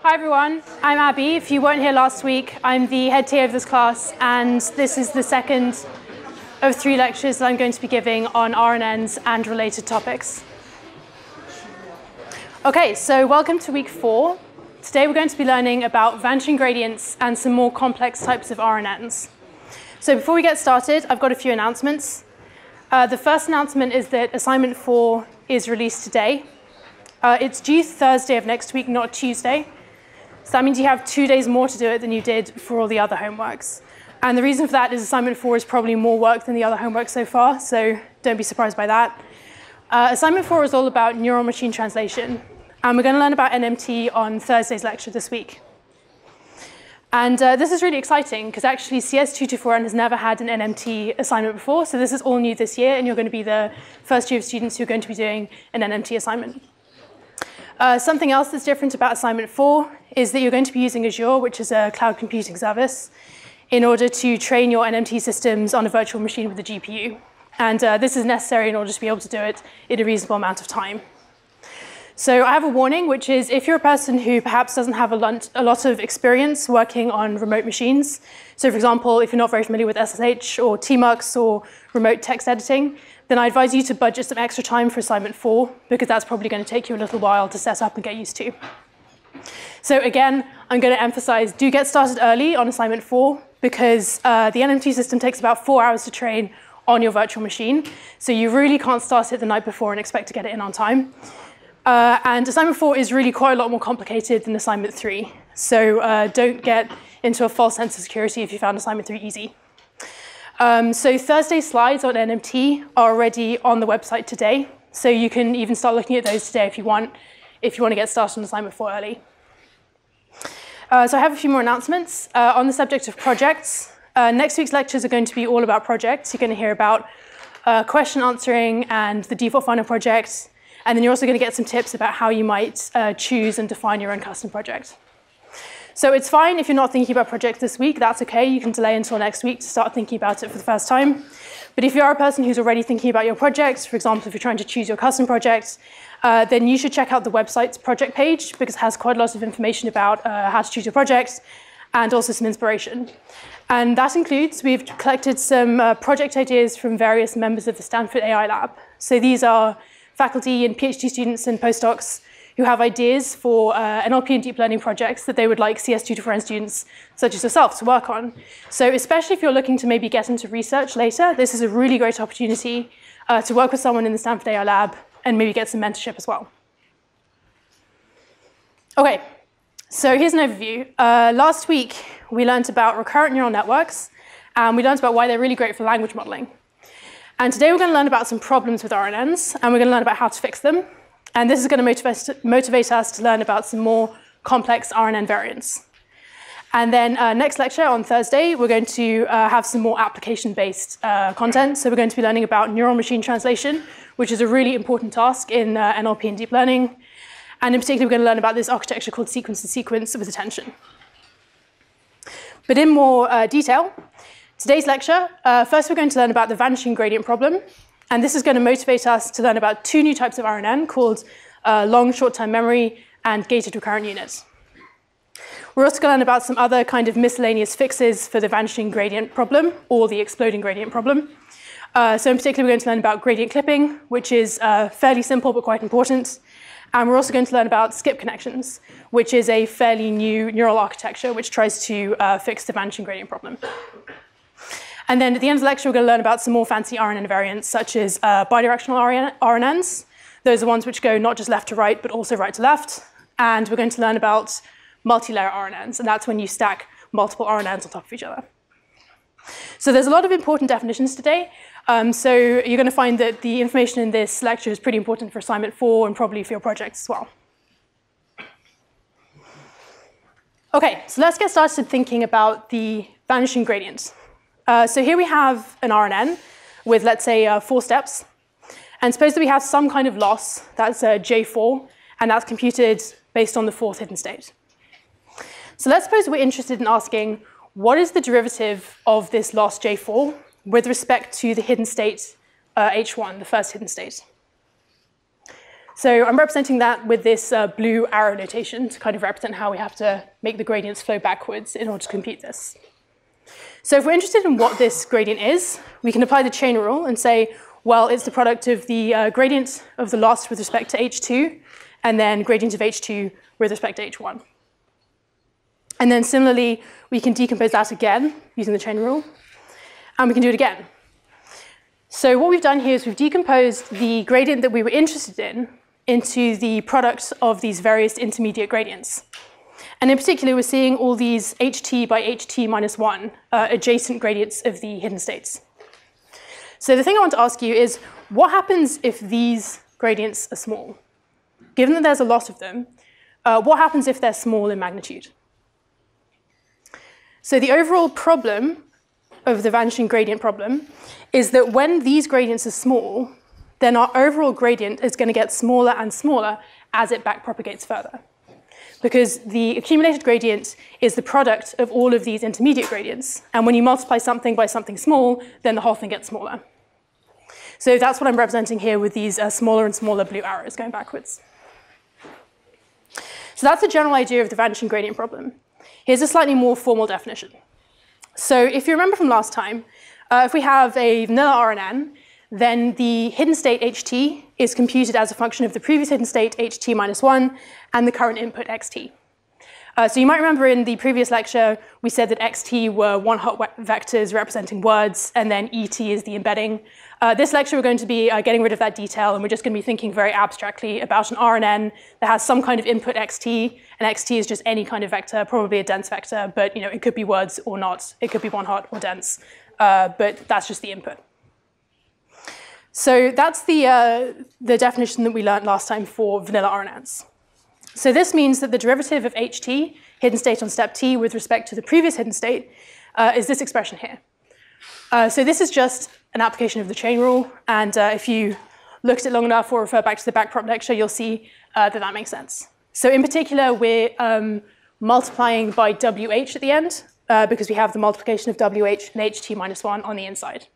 Hi everyone, I'm Abby. If you weren't here last week, I'm the head TA of this class, and this is the second of 3 lectures that I'm going to be giving on RNNs and related topics. Okay, so welcome to week 4. Today we're going to be learning about vanishing gradients and some more complex types of RNNs. So before we get started, I've got a few announcements. The first announcement is that assignment 4 is released today. It's due Thursday of next week, not Tuesday. So that means you have 2 days more to do it than you did for all the other homeworks. And the reason for that is assignment 4 is probably more work than the other homework so far, so don't be surprised by that. Assignment 4 is all about neural machine translation. And we're going to learn about NMT on Thursday's lecture this week. And this is really exciting, because actually CS224N has never had an NMT assignment before, so this is all new this year, and you're going to be the first year of students who are going to be doing an NMT assignment. Something else that's different about assignment 4 is that you're going to be using Azure, which is a cloud computing service, in order to train your NMT systems on a virtual machine with a GPU. And this is necessary in order to be able to do it in a reasonable amount of time. So I have a warning, which is if you're a person who perhaps doesn't have a lot of experience working on remote machines, so for example, if you're not very familiar with SSH or tmux or remote text editing, then I advise you to budget some extra time for assignment 4, because that's probably going to take you a little while to set up and get used to. So again, I'm going to emphasize, do get started early on assignment 4, because the NMT system takes about 4 hours to train on your virtual machine. So you really can't start it the night before and expect to get it in on time. And assignment 4 is really quite a lot more complicated than assignment 3. So don't get into a false sense of security if you found assignment 3 easy. So Thursday's slides on NMT are already on the website today. So you can even start looking at those today if you want to get started on assignment 4 early. So I have a few more announcements. On the subject of projects, next week's lectures are going to be all about projects. You're going to hear about question answering and the default final project. And then you're also going to get some tips about how you might choose and define your own custom project. So it's fine if you're not thinking about projects this week. That's OK. You can delay until next week to start thinking about it for the first time. But if you are a person who's already thinking about your projects, for example, if you're trying to choose your custom project, then you should check out the website's project page, because it has quite a lot of information about how to choose your project and also some inspiration. And that includes, we've collected some project ideas from various members of the Stanford AI lab. So these are faculty and PhD students and postdocs who have ideas for NLP and deep learning projects that they would like CS224N students, such as yourself, to work on. So especially if you're looking to maybe get into research later, this is a really great opportunity to work with someone in the Stanford AI lab and maybe get some mentorship as well. OK, so here's an overview. Last week, we learned about recurrent neural networks, and we learned about why they're really great for language modeling. And today we're going to learn about some problems with RNNs, and we're going to learn about how to fix them. And this is going to motivate us to learn about some more complex RNN variants. And then next lecture on Thursday, we're going to have some more application-based content. So we're going to be learning about neural machine translation, which is a really important task in NLP and deep learning. And in particular, we're going to learn about this architecture called sequence-to-sequence with attention. But in more detail, today's lecture, first we're going to learn about the vanishing gradient problem. And this is going to motivate us to learn about 2 new types of RNN called long short-term memory and gated recurrent units. We're also going to learn about some other kind of miscellaneous fixes for the vanishing gradient problem or the exploding gradient problem. So in particular, we're going to learn about gradient clipping, which is fairly simple but quite important. And we're also going to learn about skip connections, which is a fairly new neural architecture which tries to fix the vanishing gradient problem. And then at the end of the lecture, we're going to learn about some more fancy RNN variants, such as bidirectional RNNs. Those are ones which go not just left to right, but also right to left. And we're going to learn about multi-layer RNNs, and that's when you stack multiple RNNs on top of each other. So there's a lot of important definitions today. So you're going to find that the information in this lecture is pretty important for assignment 4 and probably for your projects as well. OK, so let's get started thinking about the vanishing gradient. So here we have an RNN with, let's say, 4 steps. And suppose that we have some kind of loss, that's J4, and that's computed based on the 4th hidden state. So let's suppose we're interested in asking, what is the derivative of this loss J4 with respect to the hidden state H1, the first hidden state? So I'm representing that with this blue arrow notation to kind of represent how we have to make the gradients flow backwards in order to compute this. So if we're interested in what this gradient is, we can apply the chain rule and say, well, it's the product of the gradient of the loss with respect to h2, and then gradient of h2 with respect to h1. And then similarly, we can decompose that again using the chain rule, and we can do it again. So what we've done here is we've decomposed the gradient that we were interested in into the product of these various intermediate gradients. And in particular, we're seeing all these ht by ht minus 1 adjacent gradients of the hidden states. So the thing I want to ask you is, what happens if these gradients are small? Given that there's a lot of them, what happens if they're small in magnitude? So the overall problem of the vanishing gradient problem is that when these gradients are small, then our overall gradient is going to get smaller and smaller as it backpropagates further. Because the accumulated gradient is the product of all of these intermediate gradients. And when you multiply something by something small, then the whole thing gets smaller. So that's what I'm representing here with these smaller and smaller blue arrows going backwards. So that's the general idea of the vanishing gradient problem. Here's a slightly more formal definition. So if you remember from last time, if we have a vanilla RNN, then the hidden state ht is computed as a function of the previous hidden state ht minus 1 and the current input xt. So you might remember in the previous lecture, we said that xt were one-hot vectors representing words, and then et is the embedding. This lecture, we're going to be getting rid of that detail, and we're just going to be thinking very abstractly about an RNN that has some kind of input xt, and xt is just any kind of vector, probably a dense vector, but it could be words or not. It could be one-hot or dense, but that's just the input. So that's the definition that we learned last time for vanilla RNNs. So this means that the derivative of ht, hidden state on step t, with respect to the previous hidden state, is this expression here. So this is just an application of the chain rule, and if you look at it long enough or refer back to the backprop lecture, you'll see that makes sense. So in particular, we're multiplying by wh at the end, because we have the multiplication of wh and ht minus 1 on the inside.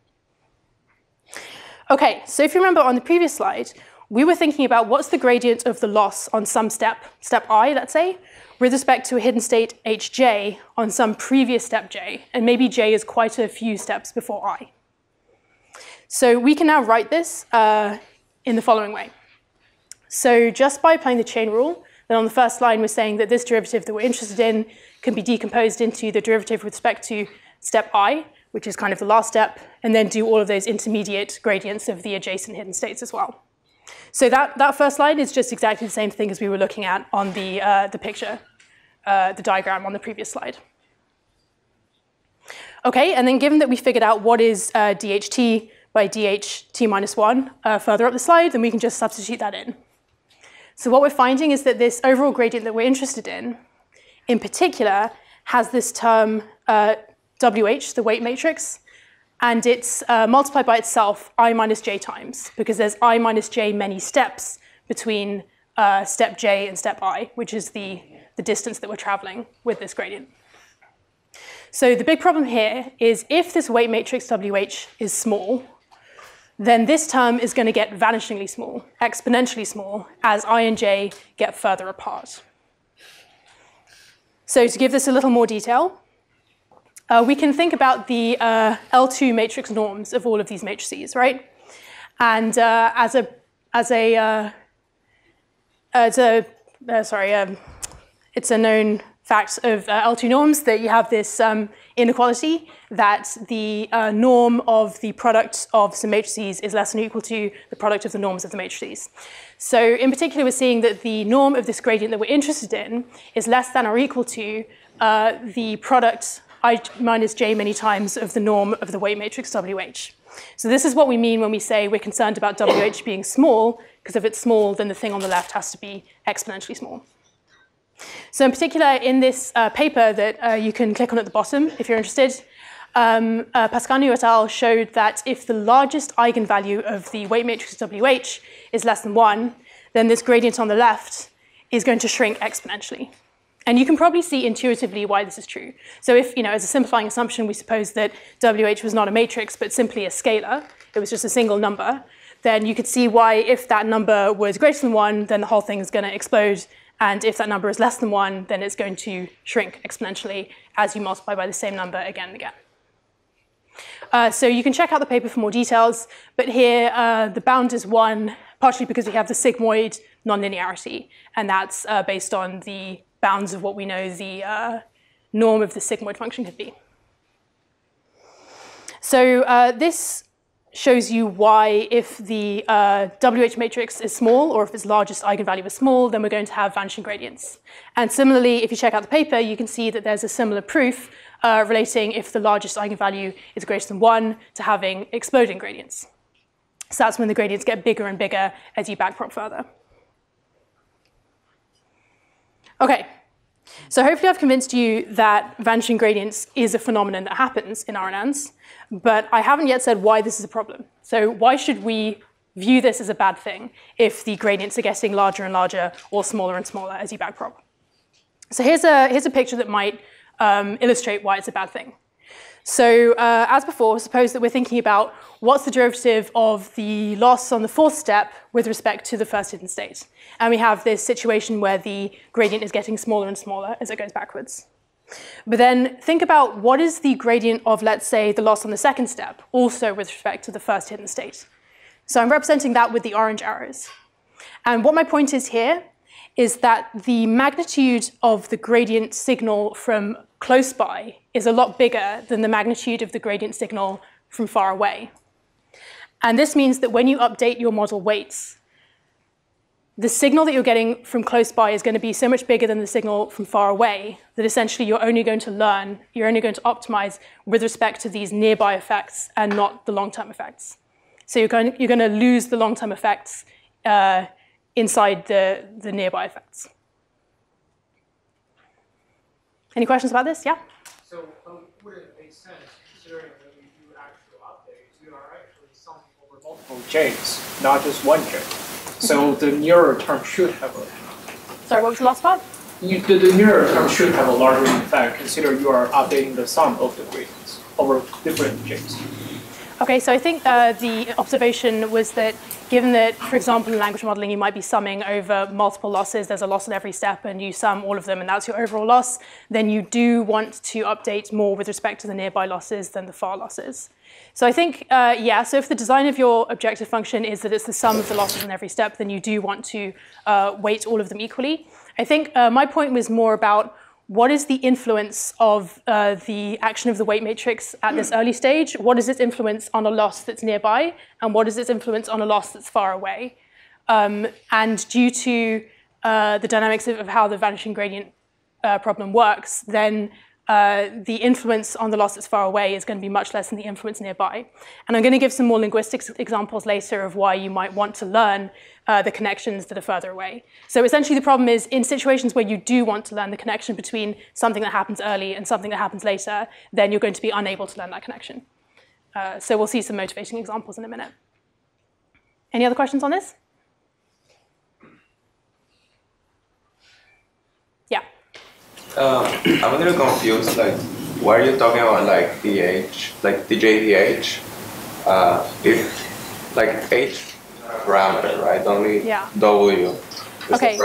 OK, so if you remember on the previous slide, we were thinking about what's the gradient of the loss on some step I, let's say, with respect to a hidden state hj on some previous step j, and maybe j is quite a few steps before I. So we can now write this in the following way. So just by applying the chain rule, then on the first line we're saying that this derivative that we're interested in can be decomposed into the derivative with respect to step I, which is kind of the last step, and then do all of those intermediate gradients of the adjacent hidden states as well. So that first line is just exactly the same thing as we were looking at on the picture, the diagram on the previous slide. OK, and then given that we figured out what is dht by dht minus 1 further up the slide, then we can just substitute that in. So what we're finding is that this overall gradient that we're interested in particular, has this term wh, the weight matrix, and it's multiplied by itself I minus j times, because there's I minus j many steps between step j and step I, which is the distance that we're traveling with this gradient. So the big problem here is if this weight matrix wh is small, then this term is going to get vanishingly small, exponentially small, as I and j get further apart. So to give this a little more detail, we can think about the L2 matrix norms of all of these matrices, right? And it's a known fact of L2 norms that you have this inequality that the norm of the product of some matrices is less than or equal to the product of the norms of the matrices. So in particular, we're seeing that the norm of this gradient that we're interested in is less than or equal to the product I minus j many times of the norm of the weight matrix wh. So this is what we mean when we say we're concerned about wh being small, because if it's small, then the thing on the left has to be exponentially small. So in particular, in this paper that you can click on at the bottom if you're interested, Pascanu et al. Showed that if the largest eigenvalue of the weight matrix wh is less than 1, then this gradient on the left is going to shrink exponentially. And you can probably see intuitively why this is true. So if, as a simplifying assumption, we suppose that wh was not a matrix, but simply a scalar, it was just a single number, then you could see why if that number was greater than 1, then the whole thing is going to explode. And if that number is less than 1, then it's going to shrink exponentially as you multiply by the same number again and again. So you can check out the paper for more details, but here the bound is 1, partially because we have the sigmoid nonlinearity, and that's based on the bounds of what we know the norm of the sigmoid function could be. So this shows you why if the WH matrix is small, or if its largest eigenvalue is small, then we're going to have vanishing gradients. And similarly, if you check out the paper, you can see that there's a similar proof relating if the largest eigenvalue is greater than 1 to having exploding gradients. So that's when the gradients get bigger and bigger as you backprop further. OK, so hopefully I've convinced you that vanishing gradients is a phenomenon that happens in RNNs, but I haven't yet said why this is a problem. So why should we view this as a bad thing if the gradients are getting larger and larger or smaller and smaller as you backprop? So here's a picture that might illustrate why it's a bad thing. So as before, suppose that we're thinking about what's the derivative of the loss on the 4th step with respect to the first hidden state. And we have this situation where the gradient is getting smaller and smaller as it goes backwards. But then think about what is the gradient of, let's say, the loss on the 2nd step, also with respect to the first hidden state. So I'm representing that with the orange arrows. And what my point is here is that the magnitude of the gradient signal from close by is a lot bigger than the magnitude of the gradient signal from far away. And this means that when you update your model weights, the signal that you're getting from close by is going to be so much bigger than the signal from far away that essentially you're only going to optimize with respect to these nearby effects and not the long-term effects. So you're going to lose the long-term effects inside the nearby effects. Any questions about this? Yeah? So would it make sense, considering that we do actual updates, we are actually summing over multiple j's, not just one j. So the nearer term should have a... Sorry, what was the last part? The nearer term should have a larger effect, considering you are updating the sum of the gradients over different j's. OK, so I think the observation was that given that, for example, in language modeling, you might be summing over multiple losses, there's a loss at every step, and you sum all of them, and that's your overall loss, then you do want to update more with respect to the nearby losses than the far losses. So I think, yeah, so if the design of your objective function is that it's the sum of the losses in every step, then you do want to weight all of them equally. I think my point was more about what is the influence of the action of the weight matrix at this early stage? What is its influence on a loss that's nearby? And what is its influence on a loss that's far away? And due to the dynamics of how the vanishing gradient problem works, then the influence on the loss that's far away is going to be much less than the influence nearby. And I'm going to give some more linguistics examples later of why you might want to learn the connections that are further away. So essentially the problem is in situations where you do want to learn the connection between something that happens early and something that happens later, then you're going to be unable to learn that connection. So we'll see some motivating examples in a minute. Any other questions on this? Yeah. I'm a little confused. Like, why are you talking about like DH, like DJDH? If like H parameter, right? Only W. Okay,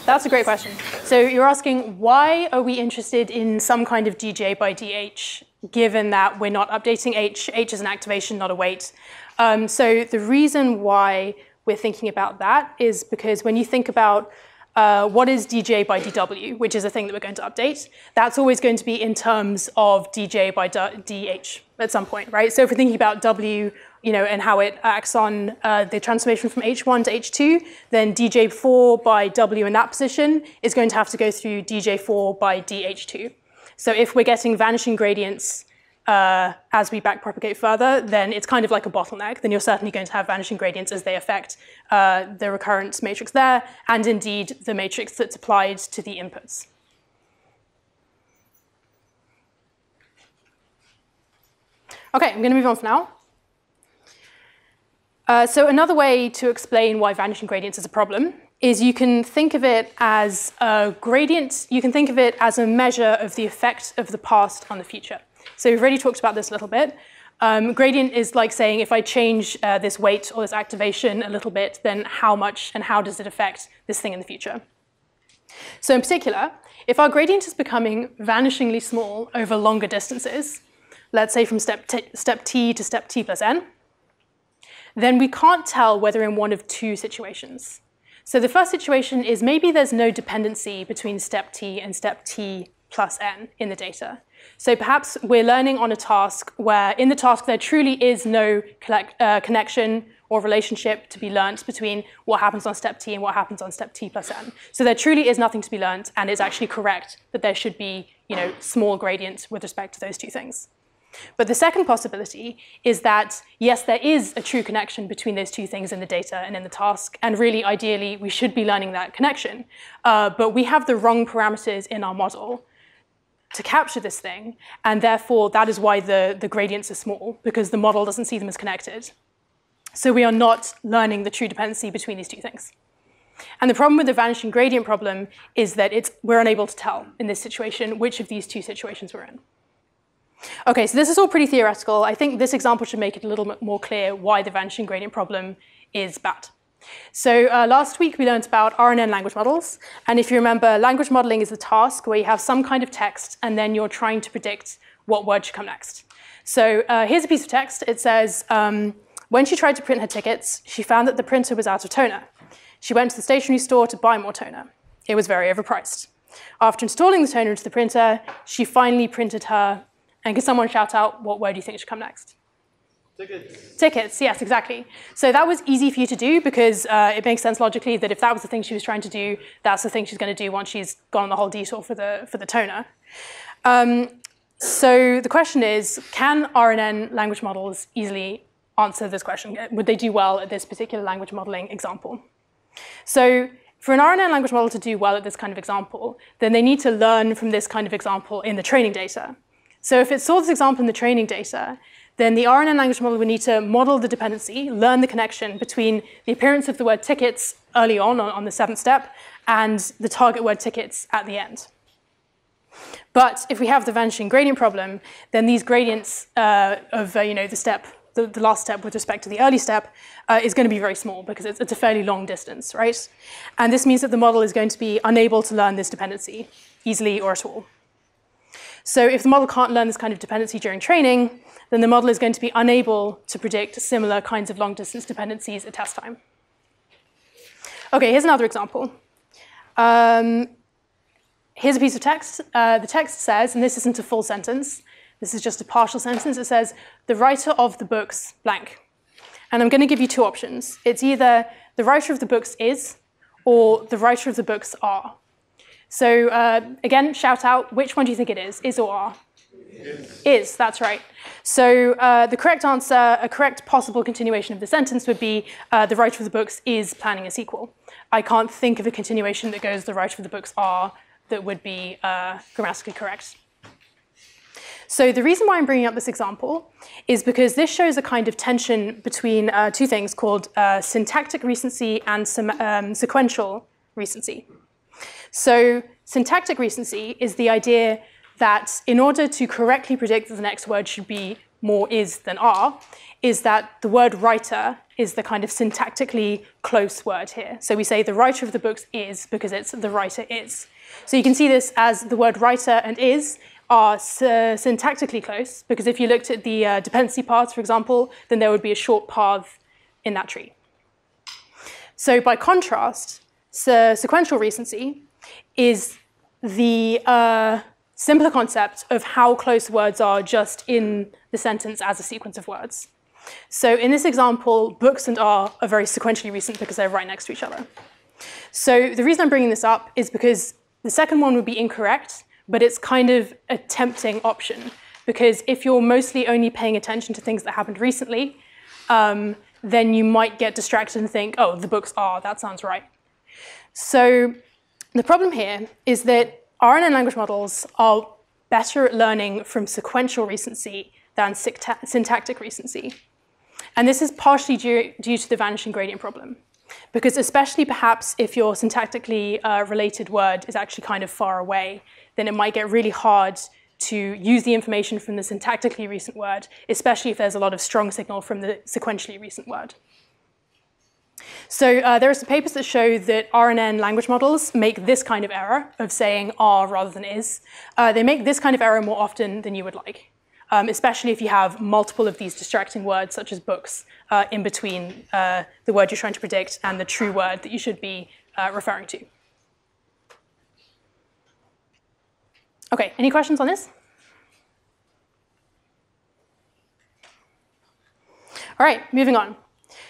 that's a great question. So you're asking why are we interested in some kind of DJ by DH, given that we're not updating H? H is an activation, not a weight. So the reason why we're thinking about that is because when you think about what is DJ by DW, which is a thing that we're going to update, that's always going to be in terms of DJ by DH at some point, right? So if we're thinking about W, and how it acts on the transformation from H1 to H2, then DJ4 by W in that position is going to have to go through DJ4 by DH2. So if we're getting vanishing gradients as we backpropagate further, then it's kind of like a bottleneck. Then you're certainly going to have vanishing gradients as they affect the recurrent matrix there, and indeed the matrix that's applied to the inputs. OK, I'm going to move on for now. So another way to explain why vanishing gradients is a problem is you can think of it as a gradient. You can think of it as a measure of the effect of the past on the future. So we've already talked about this a little bit. Gradient is like saying if I change this weight or this activation a little bit, then how much and how does it affect this thing in the future? So in particular, if our gradient is becoming vanishingly small over longer distances, let's say from step t to step t plus n, then we can't tell whether in one of two situations. So the first situation is maybe there's no dependency between step t and step t plus n in the data. So perhaps we're learning on a task where in the task there truly is no connection or relationship to be learnt between what happens on step t and what happens on step t plus n. So there truly is nothing to be learnt, and it's actually correct that there should be, small gradients with respect to those two things. But the second possibility is that, yes, there is a true connection between those two things in the data and in the task, and really, ideally, we should be learning that connection. But we have the wrong parameters in our model to capture this thing, and therefore, that is why the gradients are small, because the model doesn't see them as connected. So we are not learning the true dependency between these two things. And the problem with the vanishing gradient problem is that we're unable to tell in this situation which of these two situations we're in. Okay, so this is all pretty theoretical. I think this example should make it a little bit more clear why the vanishing gradient problem is bad. So last week we learned about RNN language models. And if you remember, language modeling is the task where you have some kind of text and then you're trying to predict what word should come next. So here's a piece of text. It says, when she tried to print her tickets, she found that the printer was out of toner. She went to the stationery store to buy more toner. It was very overpriced. After installing the toner into the printer, she finally printed her. And can someone shout out what word do you think should come next? Tickets. Tickets, yes, exactly. So that was easy for you to do because it makes sense logically that if that was the thing she was trying to do, that's the thing she's going to do once she's gone on the whole detour for the toner. So the question is, can RNN language models easily answer this question? Would they do well at this particular language modeling example? So for an RNN language model to do well at this kind of example, then they need to learn from this kind of example in the training data. So if it saw this example in the training data, then the RNN language model would need to model the dependency, learn the connection between the appearance of the word tickets early on the 7th step and the target word tickets at the end. But if we have the vanishing gradient problem, then these gradients of the last step with respect to the early step is going to be very small because it's a fairly long distance, right? And this means that the model is going to be unable to learn this dependency easily or at all. So if the model can't learn this kind of dependency during training, then the model is going to be unable to predict similar kinds of long-distance dependencies at test time. OK, here's another example. Here's a piece of text. The text says, and this isn't a full sentence, this is just a partial sentence. It says, the writer of the books blank. And I'm going to give you two options. It's either the writer of the books is, or the writer of the books are. So again, shout out, which one do you think it is or are? Is, that's right. So the correct answer, a correct possible continuation of the sentence would be the writer of the books is planning a sequel. I can't think of a continuation that goes the writer of the books are that would be grammatically correct. So the reason why I'm bringing up this example is because this shows a kind of tension between two things called syntactic recency and sequential recency. So syntactic recency is the idea that in order to correctly predict that the next word should be more is than are, is that the word writer is the kind of syntactically close word here. So we say the writer of the books is because it's the writer is. So you can see this as the word writer and is are syntactically close, because if you looked at the dependency paths, for example, then there would be a short path in that tree. So by contrast, sequential recency is the simpler concept of how close words are just in the sentence as a sequence of words. So in this example, books and are very sequentially recent because they're right next to each other. So the reason I'm bringing this up is because the second one would be incorrect, but it's kind of a tempting option, because if you're mostly only paying attention to things that happened recently, then you might get distracted and think, oh, the books are, that sounds right. So the problem here is that RNN language models are better at learning from sequential recency than syntactic recency. And this is partially due to the vanishing gradient problem, because especially perhaps if your syntactically related word is actually kind of far away, then it might get really hard to use the information from the syntactically recent word, especially if there's a lot of strong signal from the sequentially recent word. So there are some papers that show that RNN language models make this kind of error of saying are rather than is. They make this kind of error more often than you would like, especially if you have multiple of these distracting words, such as books, in between the word you're trying to predict and the true word that you should be referring to. OK, any questions on this? All right, moving on.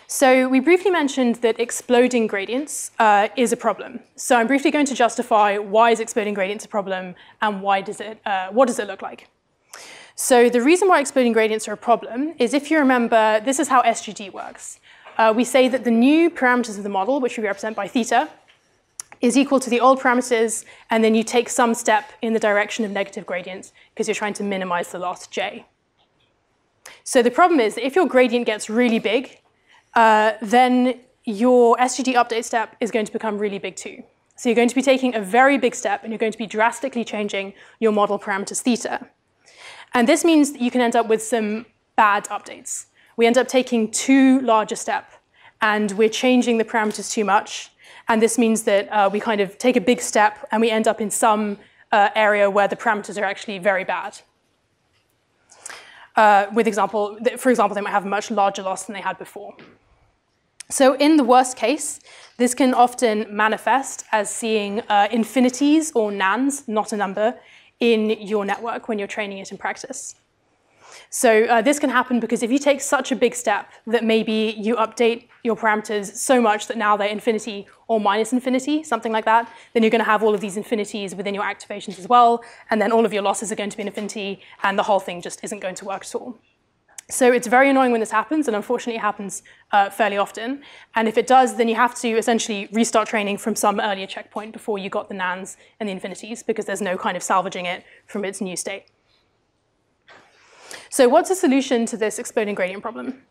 So we briefly mentioned that exploding gradients is a problem. So I'm briefly going to justify why is exploding gradients a problem and what does it look like. So the reason why exploding gradients are a problem is, if you remember, this is how SGD works. We say that the new parameters of the model, which we represent by theta, is equal to the old parameters, and then you take some step in the direction of negative gradients because you're trying to minimize the loss j. So the problem is that if your gradient gets really big, then your SGD update step is going to become really big too. So you're going to be taking a very big step, and you're going to be drastically changing your model parameters theta. And this means that you can end up with some bad updates. We end up taking too large a step, and we're changing the parameters too much. And this means that we kind of take a big step, and we end up in some area where the parameters are actually very bad. For example, they might have a much larger loss than they had before. So in the worst case, this can often manifest as seeing infinities or nans, not a number, in your network when you're training it in practice. So this can happen because if you take such a big step that maybe you update your parameters so much that now they're infinity or minus infinity, something like that, then you're going to have all of these infinities within your activations as well, and then all of your losses are going to be an infinity, and the whole thing just isn't going to work at all. So it's very annoying when this happens, and unfortunately it happens fairly often. And if it does, then you have to essentially restart training from some earlier checkpoint before you got the nans and the infinities, because there's no kind of salvaging it from its new state. So what's the solution to this exploding gradient problem?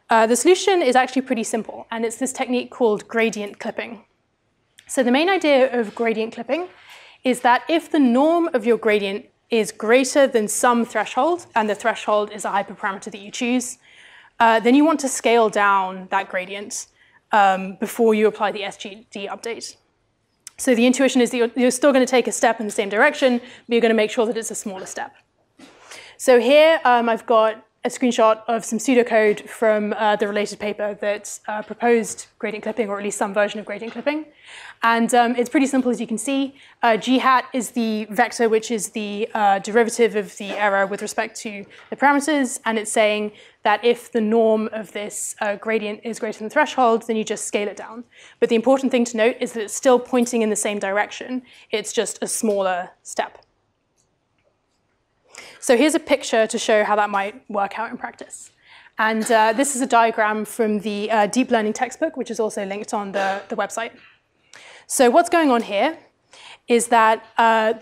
The solution is actually pretty simple, and it's this technique called gradient clipping. So the main idea of gradient clipping is that if the norm of your gradient is greater than some threshold, and the threshold is a hyperparameter that you choose, then you want to scale down that gradient before you apply the SGD update. So the intuition is that you're still going to take a step in the same direction, but you're going to make sure that it's a smaller step. So here I've got a screenshot of some pseudocode from the related paper that proposed gradient clipping, or at least some version of gradient clipping. And it's pretty simple, as you can see. G hat is the vector, which is the derivative of the error with respect to the parameters. And it's saying that if the norm of this gradient is greater than the threshold, then you just scale it down. But the important thing to note is that it's still pointing in the same direction. It's just a smaller step. So here's a picture to show how that might work out in practice. And this is a diagram from the deep learning textbook, which is also linked on the website. So what's going on here is that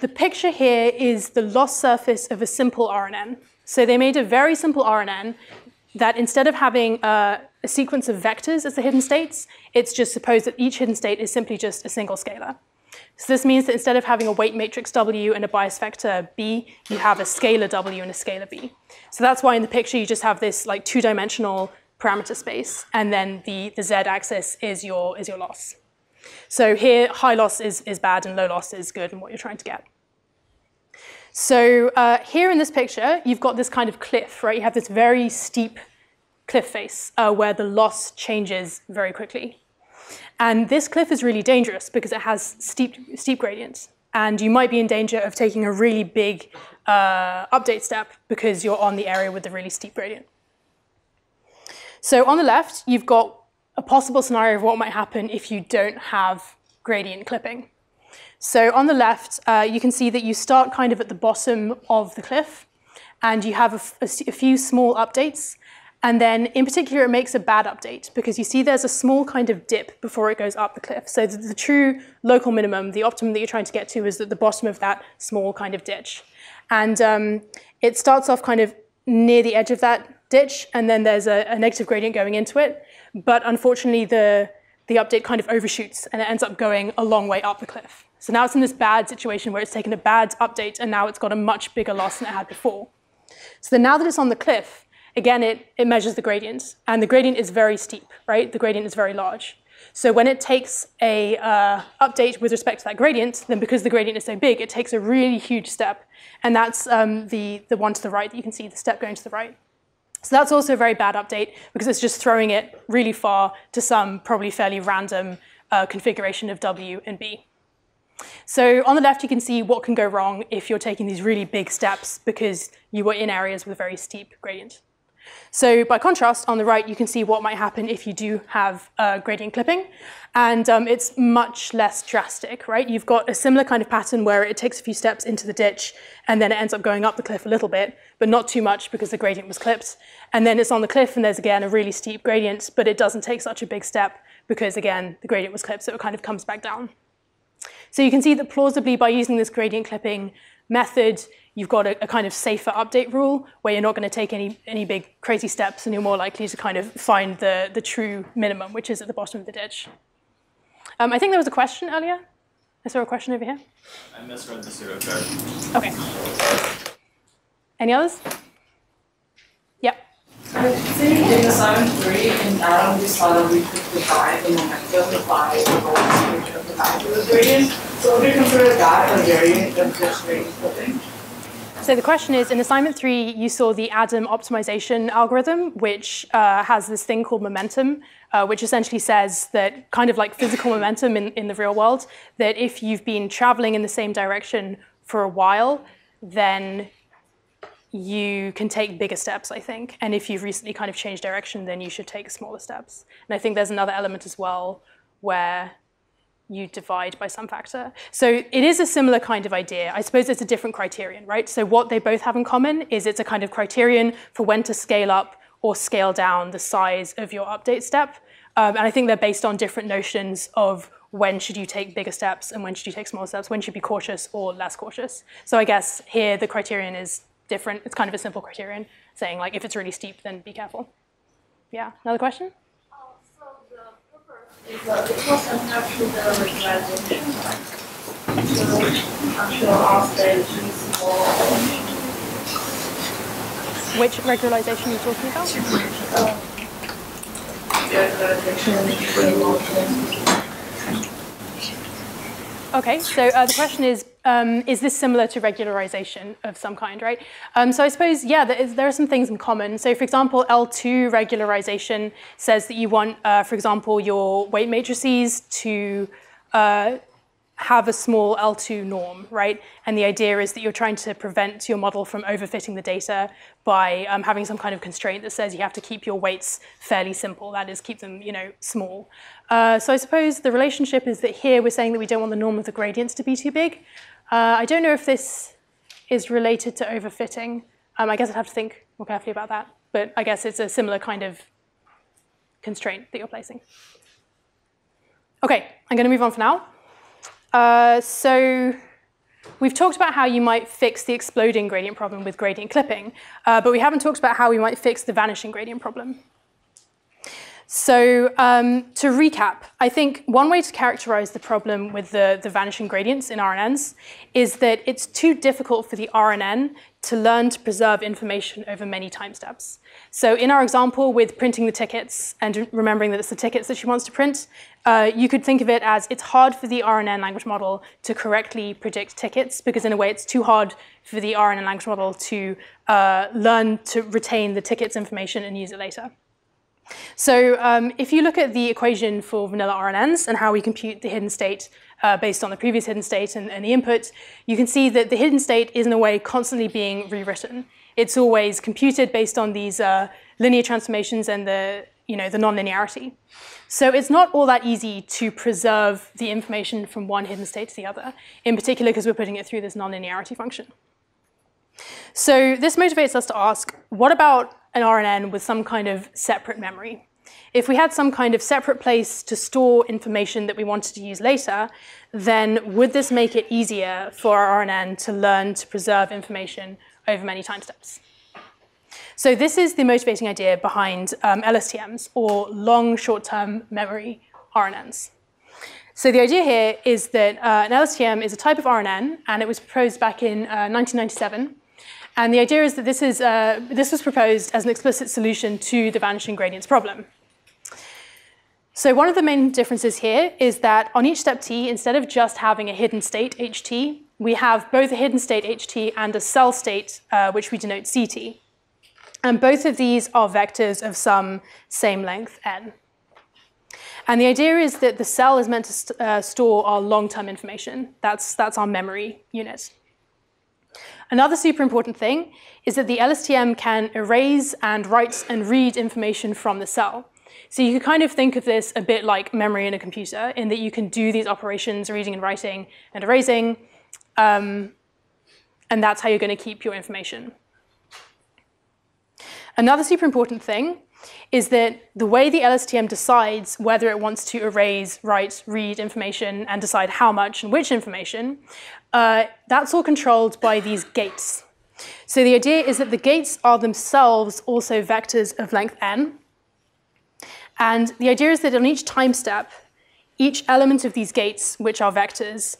the picture here is the loss surface of a simple RNN. So they made a very simple RNN that instead of having a sequence of vectors as the hidden states, it's just supposed that each hidden state is simply just a single scalar. So this means that instead of having a weight matrix W and a bias vector B, you have a scalar W and a scalar B. So that's why in the picture you just have this like two-dimensional parameter space, and then the z-axis is your loss. So here, high loss is bad and low loss is good and what you're trying to get. So here in this picture, you've got this kind of cliff, right? You have this very steep cliff face where the loss changes very quickly. And this cliff is really dangerous because it has steep gradients. And you might be in danger of taking a really big update step because you're on the area with the really steep gradient. So on the left, you've got a possible scenario of what might happen if you don't have gradient clipping. So on the left, you can see that you start kind of at the bottom of the cliff, and you have a few small updates. And then, in particular, it makes a bad update because you see there's a small kind of dip before it goes up the cliff. So the true local minimum, the optimum that you're trying to get to, is at the bottom of that small kind of ditch. And it starts off kind of near the edge of that ditch, and then there's a negative gradient going into it. But unfortunately, the the update kind of overshoots and it ends up going a long way up the cliff. So now it's in this bad situation where it's taken a bad update and now it's got a much bigger loss than it had before. So then now that it's on the cliff, again, it measures the gradient. And the gradient is very steep, right? The gradient is very large. So when it takes a update with respect to that gradient, then because the gradient is so big, it takes a really huge step. And that's the one to the right that you can see, the step going to the right. So that's also a very bad update because it's just throwing it really far to some probably fairly random configuration of W and B. So on the left, you can see what can go wrong if you're taking these really big steps because you were in areas with a very steep gradient. So by contrast, on the right, you can see what might happen if you do have gradient clipping. And it's much less drastic, right? You've got a similar kind of pattern where it takes a few steps into the ditch, and then it ends up going up the cliff a little bit, but not too much because the gradient was clipped. And then it's on the cliff, and there's, again, a really steep gradient, but it doesn't take such a big step because, again, the gradient was clipped, so it kind of comes back down. So you can see that plausibly, by using this gradient clipping method, you've got a kind of safer update rule where you're not going to take any big crazy steps and you're more likely to kind of find the true minimum, which is at the bottom of the ditch. I think there was a question earlier. I saw a question over here. I misread the pseudocode. OK. Any others? Yep. I think in assignment 3 in Adam, we saw that we could divide the momentum by the velocity of the calculus gradient. So would you consider that a variant of just gradient clipping? So the question is, in assignment 3, you saw the Adam optimization algorithm, which has this thing called momentum, which essentially says that, kind of like physical momentum in the real world, that if you've been traveling in the same direction for a while, then you can take bigger steps, I think. And if you've recently kind of changed direction, then you should take smaller steps. And I think there's another element as well where you divide by some factor. So it is a similar kind of idea. I suppose it's a different criterion, right? So what they both have in common is it's a kind of criterion for when to scale up or scale down the size of your update step. And I think they're based on different notions of when should you take bigger steps and when should you take smaller steps, when should you be cautious or less cautious. So I guess here the criterion is different. It's kind of a simple criterion saying, like, if it's really steep, then be careful. Yeah, another question? So the purpose is because I'm actually the regularization, so actual offset is more. Which regularization are you talking about? Okay, so the question is this similar to regularization of some kind, right? So I suppose, yeah, there are some things in common. So for example, L2 regularization says that you want, for example, your weight matrices to have a small L2 norm, right? And the idea is that you're trying to prevent your model from overfitting the data by having some kind of constraint that says you have to keep your weights fairly simple, that is, keep them, small. So I suppose the relationship is that here we're saying that we don't want the norm of the gradients to be too big. I don't know if this is related to overfitting. I guess I'd have to think more carefully about that. But I guess it's a similar kind of constraint that you're placing. OK, I'm going to move on for now. So we've talked about how you might fix the exploding gradient problem with gradient clipping, but we haven't talked about how we might fix the vanishing gradient problem. So to recap, I think one way to characterize the problem with the vanishing gradients in RNNs is that it's too difficult for the RNN to learn to preserve information over many time steps. So in our example with printing the tickets and remembering that it's the tickets that she wants to print, you could think of it as it's hard for the RNN language model to correctly predict tickets because in a way it's too hard for the RNN language model to learn to retain the tickets information and use it later. So if you look at the equation for vanilla RNNs and how we compute the hidden state based on the previous hidden state and the input, you can see that the hidden state is in a way constantly being rewritten. It's always computed based on these linear transformations and the nonlinearity. So it's not all that easy to preserve the information from one hidden state to the other, in particular because we're putting it through this nonlinearity function. So this motivates us to ask, what about an RNN with some kind of separate memory? If we had some kind of separate place to store information that we wanted to use later, then would this make it easier for our RNN to learn to preserve information over many time steps? So this is the motivating idea behind LSTMs, or long short-term memory RNNs. So the idea here is that an LSTM is a type of RNN, and it was proposed back in 1997. And the idea is that this was proposed as an explicit solution to the vanishing gradients problem. So one of the main differences here is that on each step t, instead of just having a hidden state, ht, we have both a hidden state, ht, and a cell state, which we denote ct. And both of these are vectors of some same length, n. And the idea is that the cell is meant to store our long-term information. That's our memory unit. Another super important thing is that the LSTM can erase and write and read information from the cell. So you can kind of think of this a bit like memory in a computer, in that you can do these operations, reading and writing and erasing, and that's how you're going to keep your information. Another super important thing is that the way the LSTM decides whether it wants to erase, write, read information, and decide how much and which information, that's all controlled by these gates. So the idea is that the gates are themselves also vectors of length n. And the idea is that on each time step, each element of these gates, which are vectors,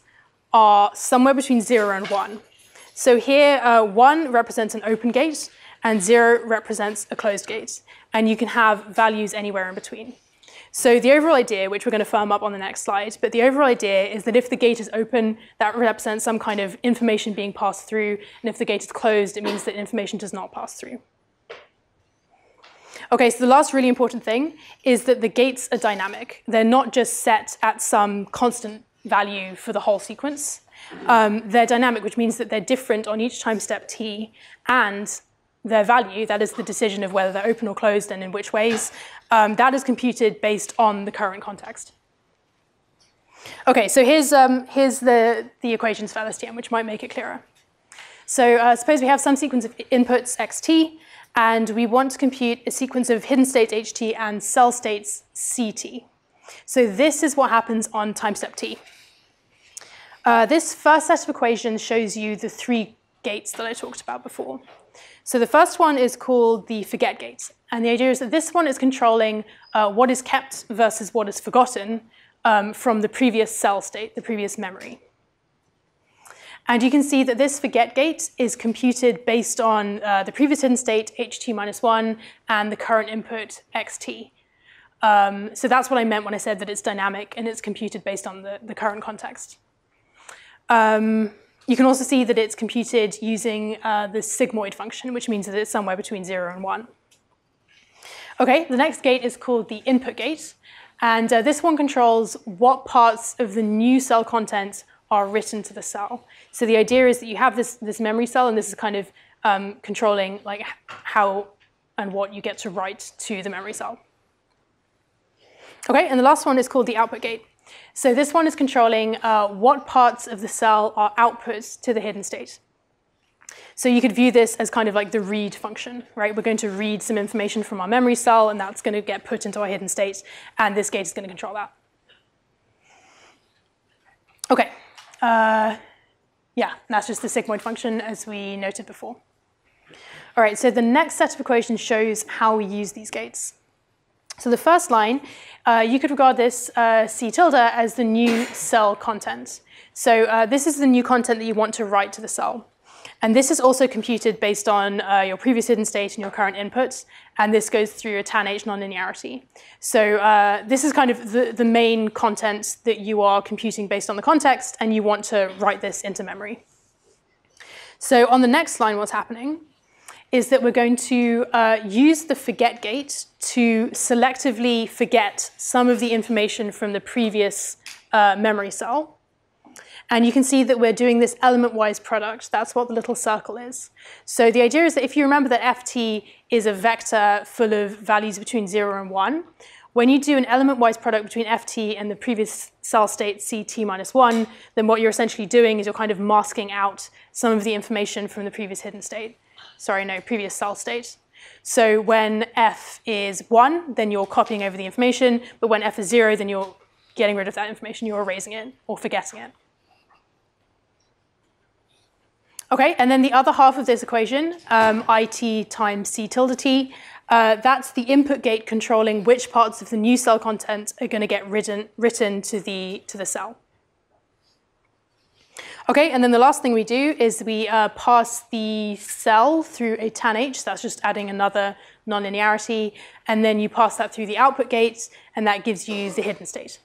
are somewhere between 0 and 1. So here, 1 represents an open gate, and 0 represents a closed gate. And you can have values anywhere in between. So the overall idea, which we're going to firm up on the next slide, but the overall idea is that if the gate is open, that represents some kind of information being passed through, and if the gate is closed, it means that information does not pass through. Okay, so the last really important thing is that the gates are dynamic. They're not just set at some constant value for the whole sequence. They're dynamic, which means that they're different on each time step t, and their value, that is the decision of whether they're open or closed and in which ways, that is computed based on the current context. Okay, so here's the equations for LSTM, which might make it clearer. So suppose we have some sequence of inputs xt, and we want to compute a sequence of hidden states ht and cell states ct. So this is what happens on time step t. This first set of equations shows you the 3 gates that I talked about before. So the first one is called the forget gate. And the idea is that this one is controlling what is kept versus what is forgotten from the previous cell state, the previous memory. And you can see that this forget gate is computed based on the previous hidden state, ht-1, and the current input, xt. So that's what I meant when I said that it's dynamic and it's computed based on the current context. You can also see that it's computed using the sigmoid function, which means that it's somewhere between 0 and 1. Okay, the next gate is called the input gate. And this one controls what parts of the new cell content are written to the cell. So the idea is that you have this memory cell, and this is kind of controlling like how and what you get to write to the memory cell. Okay, and the last one is called the output gate. So this one is controlling what parts of the cell are outputs to the hidden state. So you could view this as kind of like the read function, right? We're going to read some information from our memory cell, and that's going to get put into our hidden state, and this gate is going to control that. Okay. Yeah, that's just the sigmoid function as we noted before. All right, so the next set of equations shows how we use these gates. So the first line, you could regard this C tilde as the new cell content. So this is the new content that you want to write to the cell. And this is also computed based on your previous hidden state and your current inputs. And this goes through a tan H nonlinearity. So this is kind of the main content that you are computing based on the context, and you want to write this into memory. So on the next line, what's happening is that we're going to use the forget gate to selectively forget some of the information from the previous memory cell. And you can see that we're doing this element-wise product. That's what the little circle is. So the idea is that if you remember that ft is a vector full of values between 0 and 1, when you do an element-wise product between ft and the previous cell state ct-1, then what you're essentially doing is you're kind of masking out some of the information from the previous hidden state. Sorry, no, previous cell state. So when f is 1, then you're copying over the information, but when f is 0, then you're getting rid of that information, you're erasing it or forgetting it. Okay, and then the other half of this equation, it times c tilde t, That's the input gate controlling which parts of the new cell content are going to get written to the cell. Okay, and then the last thing we do is we pass the cell through a tanh. That's just adding another nonlinearity. And then you pass that through the output gate, and that gives you the hidden state.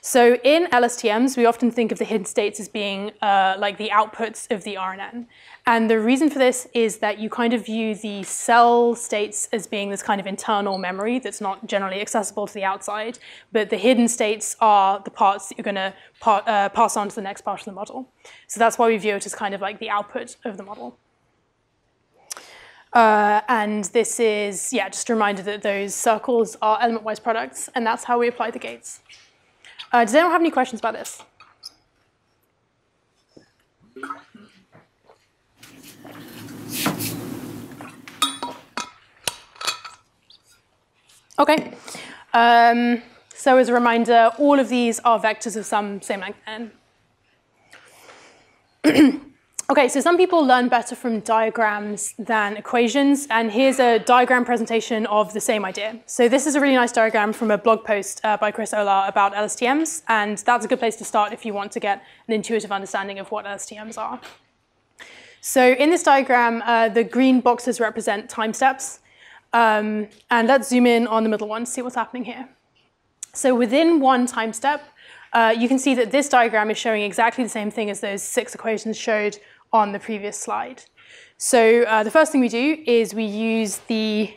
So in LSTMs, we often think of the hidden states as being like the outputs of the RNN. And the reason for this is that you kind of view the cell states as being this kind of internal memory that's not generally accessible to the outside, but the hidden states are the parts that you're going to pass on to the next part of the model. So that's why we view it as kind of like the output of the model. And this is, yeah, just a reminder that those circles are element-wise products, and that's how we apply the gates. Does anyone have any questions about this? Okay. So as a reminder, all of these are vectors of some same length n. Okay, so some people learn better from diagrams than equations, and here's a diagram presentation of the same idea. So this is a really nice diagram from a blog post by Chris Olar about LSTMs, and that's a good place to start if you want to get an intuitive understanding of what LSTMs are. So in this diagram, the green boxes represent time steps, and let's zoom in on the middle one to see what's happening here. So within one time step, you can see that this diagram is showing exactly the same thing as those 6 equations showed on the previous slide. So the first thing we do is we use the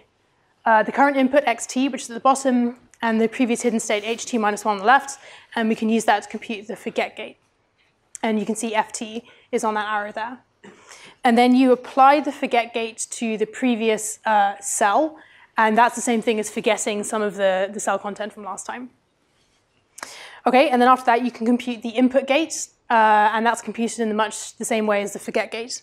current input xt, which is at the bottom, and the previous hidden state ht minus 1 on the left, and we can use that to compute the forget gate. And you can see ft is on that arrow there. And then you apply the forget gate to the previous cell, and that's the same thing as forgetting some of the cell content from last time. Okay, and then after that, you can compute the input gate, and that's computed in much the same way as the forget gate.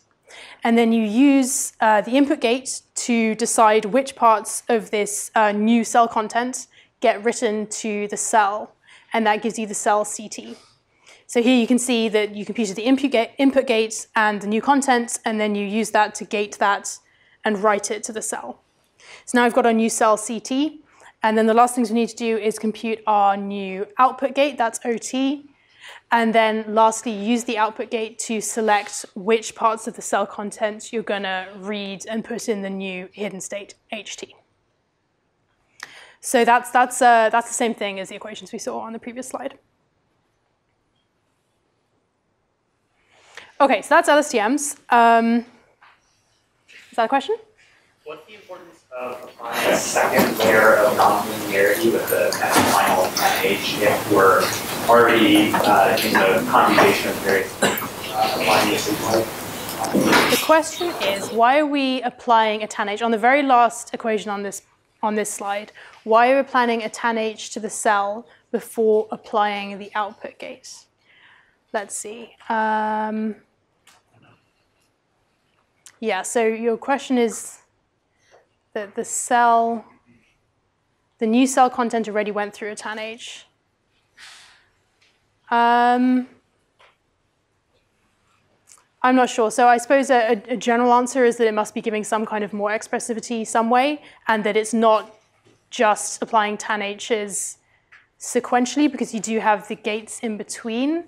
And then you use the input gate to decide which parts of this new cell content get written to the cell, and that gives you the cell CT. So here you can see that you computed the input gate and the new content, and then you use that to gate that and write it to the cell. So now I've got our new cell CT. And then the last things we need to do is compute our new output gate, that's OT. And then lastly, use the output gate to select which parts of the cell content you're going to read and put in the new hidden state, HT. So that's the same thing as the equations we saw on the previous slide. Okay, so that's LSTMs. Is that a question? What's the importance of applying a second layer of nonlinearity with the final NH if we're already in the computation of various applying this? The question is, why are we applying a tanh? On the very last equation on this slide, why are we applying a tanh to the cell before applying the output gate? Let's see. Yeah, so your question is that the new cell content already went through a tanh. I'm not sure. So I suppose a general answer is that it must be giving some kind of more expressivity some way, and that it's not just applying tanhs sequentially, because you do have the gates in between.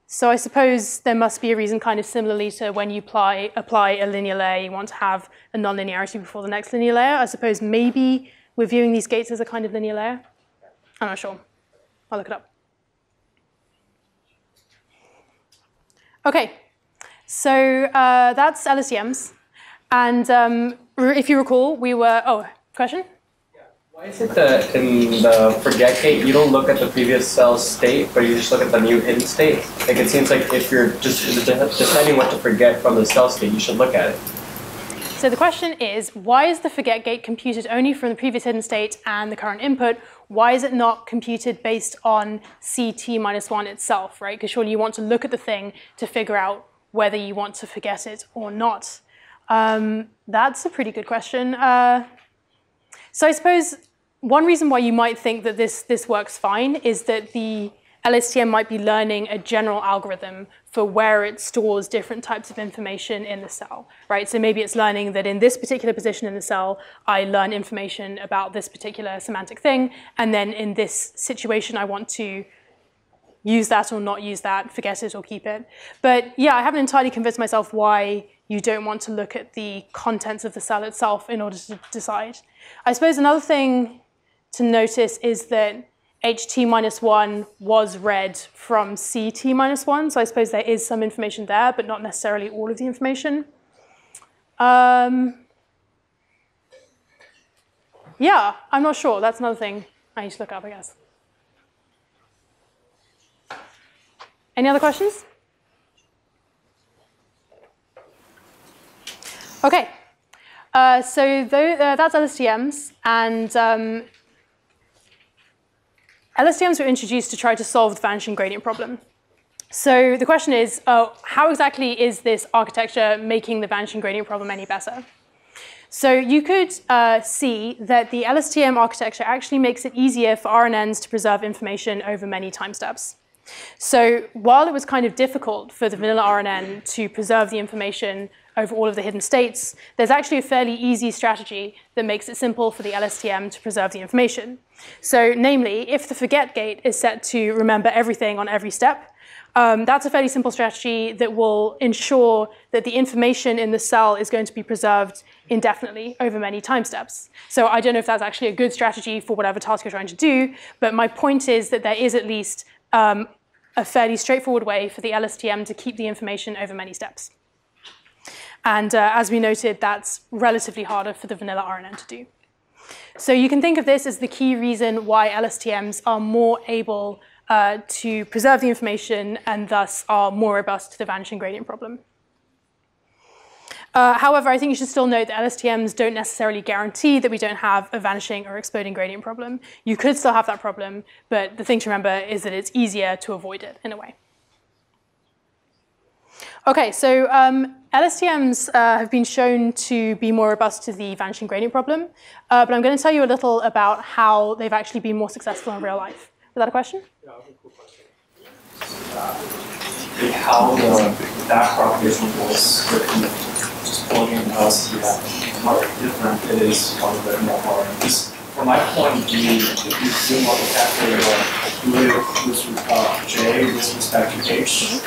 So I suppose there must be a reason kind of similarly to when you apply a linear layer, you want to have a nonlinearity before the next linear layer. I suppose maybe we're viewing these gates as a kind of linear layer. I'm not sure. I'll look it up. Okay, so that's LSTMs. And if you recall, we were, oh, question? Why is it that in the forget gate, you don't look at the previous cell state, but you just look at the new hidden state? Like it seems like if you're just deciding what to forget from the cell state, you should look at it. So the question is, why is the forget gate computed only from the previous hidden state and the current input? Why is it not computed based on CT minus 1 itself, right? Because surely you want to look at the thing to figure out whether you want to forget it or not. That's a pretty good question. So I suppose one reason why you might think that this works fine is that the LSTM might be learning a general algorithm for where it stores different types of information in the cell, right? So maybe it's learning that in this particular position in the cell, I learn information about this particular semantic thing, and then in this situation, I want to use that or not use that, forget it or keep it. But yeah, I haven't entirely convinced myself why you don't want to look at the contents of the cell itself in order to decide. I suppose another thing to notice is that HT-1 was read from CT-1, so I suppose there is some information there, but not necessarily all of the information. Yeah, I'm not sure. That's another thing I need to look up, I guess. Any other questions? OK. So that's LSTMs. And LSTMs were introduced to try to solve the vanishing gradient problem. So the question is, how exactly is this architecture making the vanishing gradient problem any better? So you could see that the LSTM architecture actually makes it easier for RNNs to preserve information over many time steps. So while it was kind of difficult for the vanilla RNN to preserve the information over all of the hidden states, there's actually a fairly easy strategy that makes it simple for the LSTM to preserve the information. So namely, if the forget gate is set to remember everything on every step, that's a fairly simple strategy that will ensure that the information in the cell is going to be preserved indefinitely over many time steps. So I don't know if that's actually a good strategy for whatever task you're trying to do, but my point is that there is at least a fairly straightforward way for the LSTM to keep the information over many steps. And as we noted, that's relatively harder for the vanilla RNN to do. So you can think of this as the key reason why LSTMs are more able to preserve the information and thus are more robust to the vanishing gradient problem. However, I think you should still note that LSTMs don't necessarily guarantee that we don't have a vanishing or exploding gradient problem. You could still have that problem, but the thing to remember is that it's easier to avoid it in a way. OK, so LSTMs have been shown to be more robust to the vanishing gradient problem, but I'm going to tell you a little about how they've actually been more successful in real life. Was that a question? Yeah, that's a cool question. How the back propagation was written, just plugging in LSTM, how different it is from the normal RNNs. From my point of view, if you zoom out the factor with J with respect to H,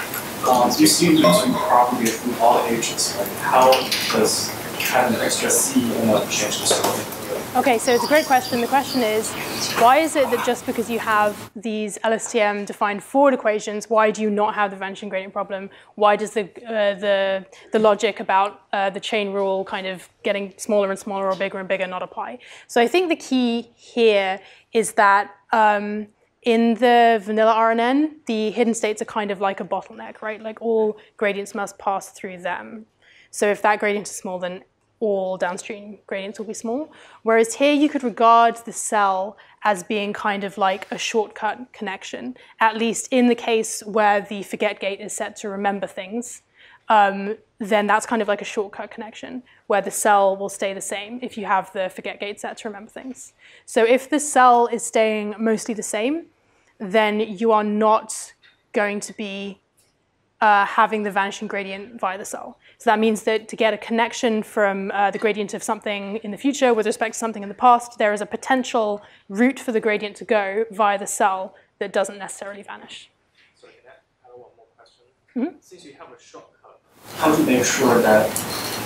you see you to propagate through all H's. Like, how does having an extra C end up change the story? OK, so it's a great question. The question is, why is it that just because you have these LSTM-defined forward equations, why do you not have the vanishing gradient problem? Why does the logic about the chain rule kind of getting smaller and smaller or bigger and bigger not apply? So I think the key here is that in the vanilla RNN, the hidden states are kind of like a bottleneck, right? Like all gradients must pass through them. So if that gradient is small, then all downstream gradients will be small. Whereas here you could regard the cell as being kind of like a shortcut connection, at least in the case where the forget gate is set to remember things. Then that's kind of like a shortcut connection where the cell will stay the same if you have the forget gate set to remember things. So if the cell is staying mostly the same, then you are not going to be having the vanishing gradient via the cell. So that means that to get a connection from the gradient of something in the future with respect to something in the past, there is a potential route for the gradient to go via the cell that doesn't necessarily vanish. Sorry, can I add one more question? Mm-hmm. Since you have a shortcut, how to make sure that,